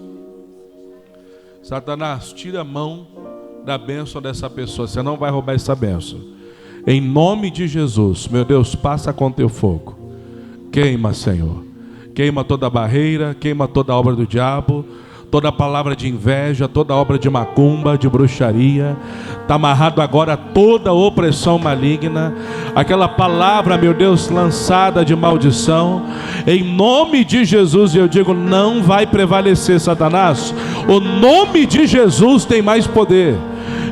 Satanás, tira a mão da bênção dessa pessoa. Você não vai roubar essa bênção. Em nome de Jesus, meu Deus, passa com teu fogo. Queima, Senhor. Queima toda barreira, queima toda obra do diabo, toda palavra de inveja, toda obra de macumba, de bruxaria. Está amarrado agora toda opressão maligna, aquela palavra, meu Deus, lançada de maldição. Em nome de Jesus eu digo: não vai prevalecer, Satanás. O nome de Jesus tem mais poder.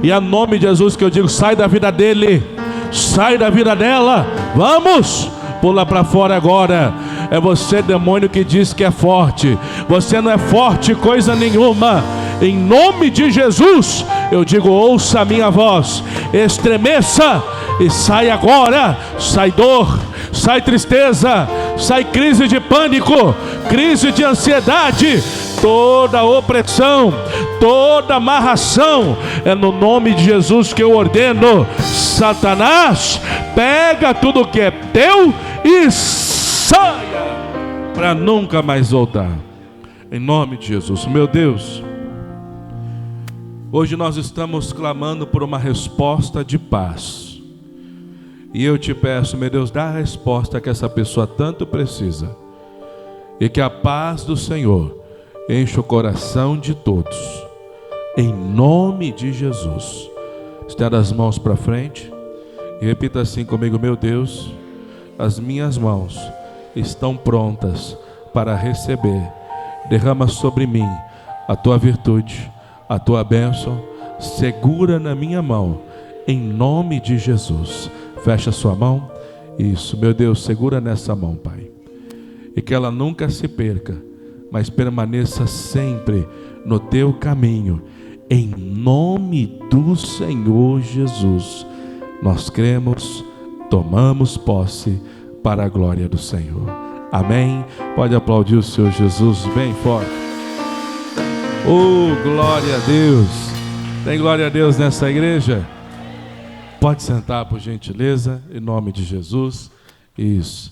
E é nome de Jesus que eu digo: sai da vida dele, sai da vida dela. Vamos! Pula para fora agora. É você, demônio, que diz que é forte. Você não é forte coisa nenhuma. Em nome de Jesus eu digo: ouça a minha voz, estremeça e sai agora. Sai dor, sai tristeza, sai crise de pânico, crise de ansiedade, toda opressão, toda amarração. É no nome de Jesus que eu ordeno: Satanás, pega tudo que é teu e saia, para nunca mais voltar. Em nome de Jesus. Meu Deus, hoje nós estamos clamando por uma resposta de paz. E eu te peço, meu Deus, dá a resposta que essa pessoa tanto precisa. E que a paz do Senhor enche o coração de todos. Em nome de Jesus. Estenda as mãos para frente e repita assim comigo: meu Deus, as minhas mãos estão prontas para receber. Derrama sobre mim a tua virtude, a tua bênção. Segura na minha mão, em nome de Jesus. Fecha sua mão. Isso, meu Deus, segura nessa mão, Pai. E que ela nunca se perca, mas permaneça sempre no teu caminho. Em nome do Senhor Jesus, nós cremos, tomamos posse para a glória do Senhor. Amém? Pode aplaudir o Senhor Jesus bem forte. Oh, glória a Deus. Tem glória a Deus nessa igreja? Pode sentar, por gentileza, em nome de Jesus. Isso.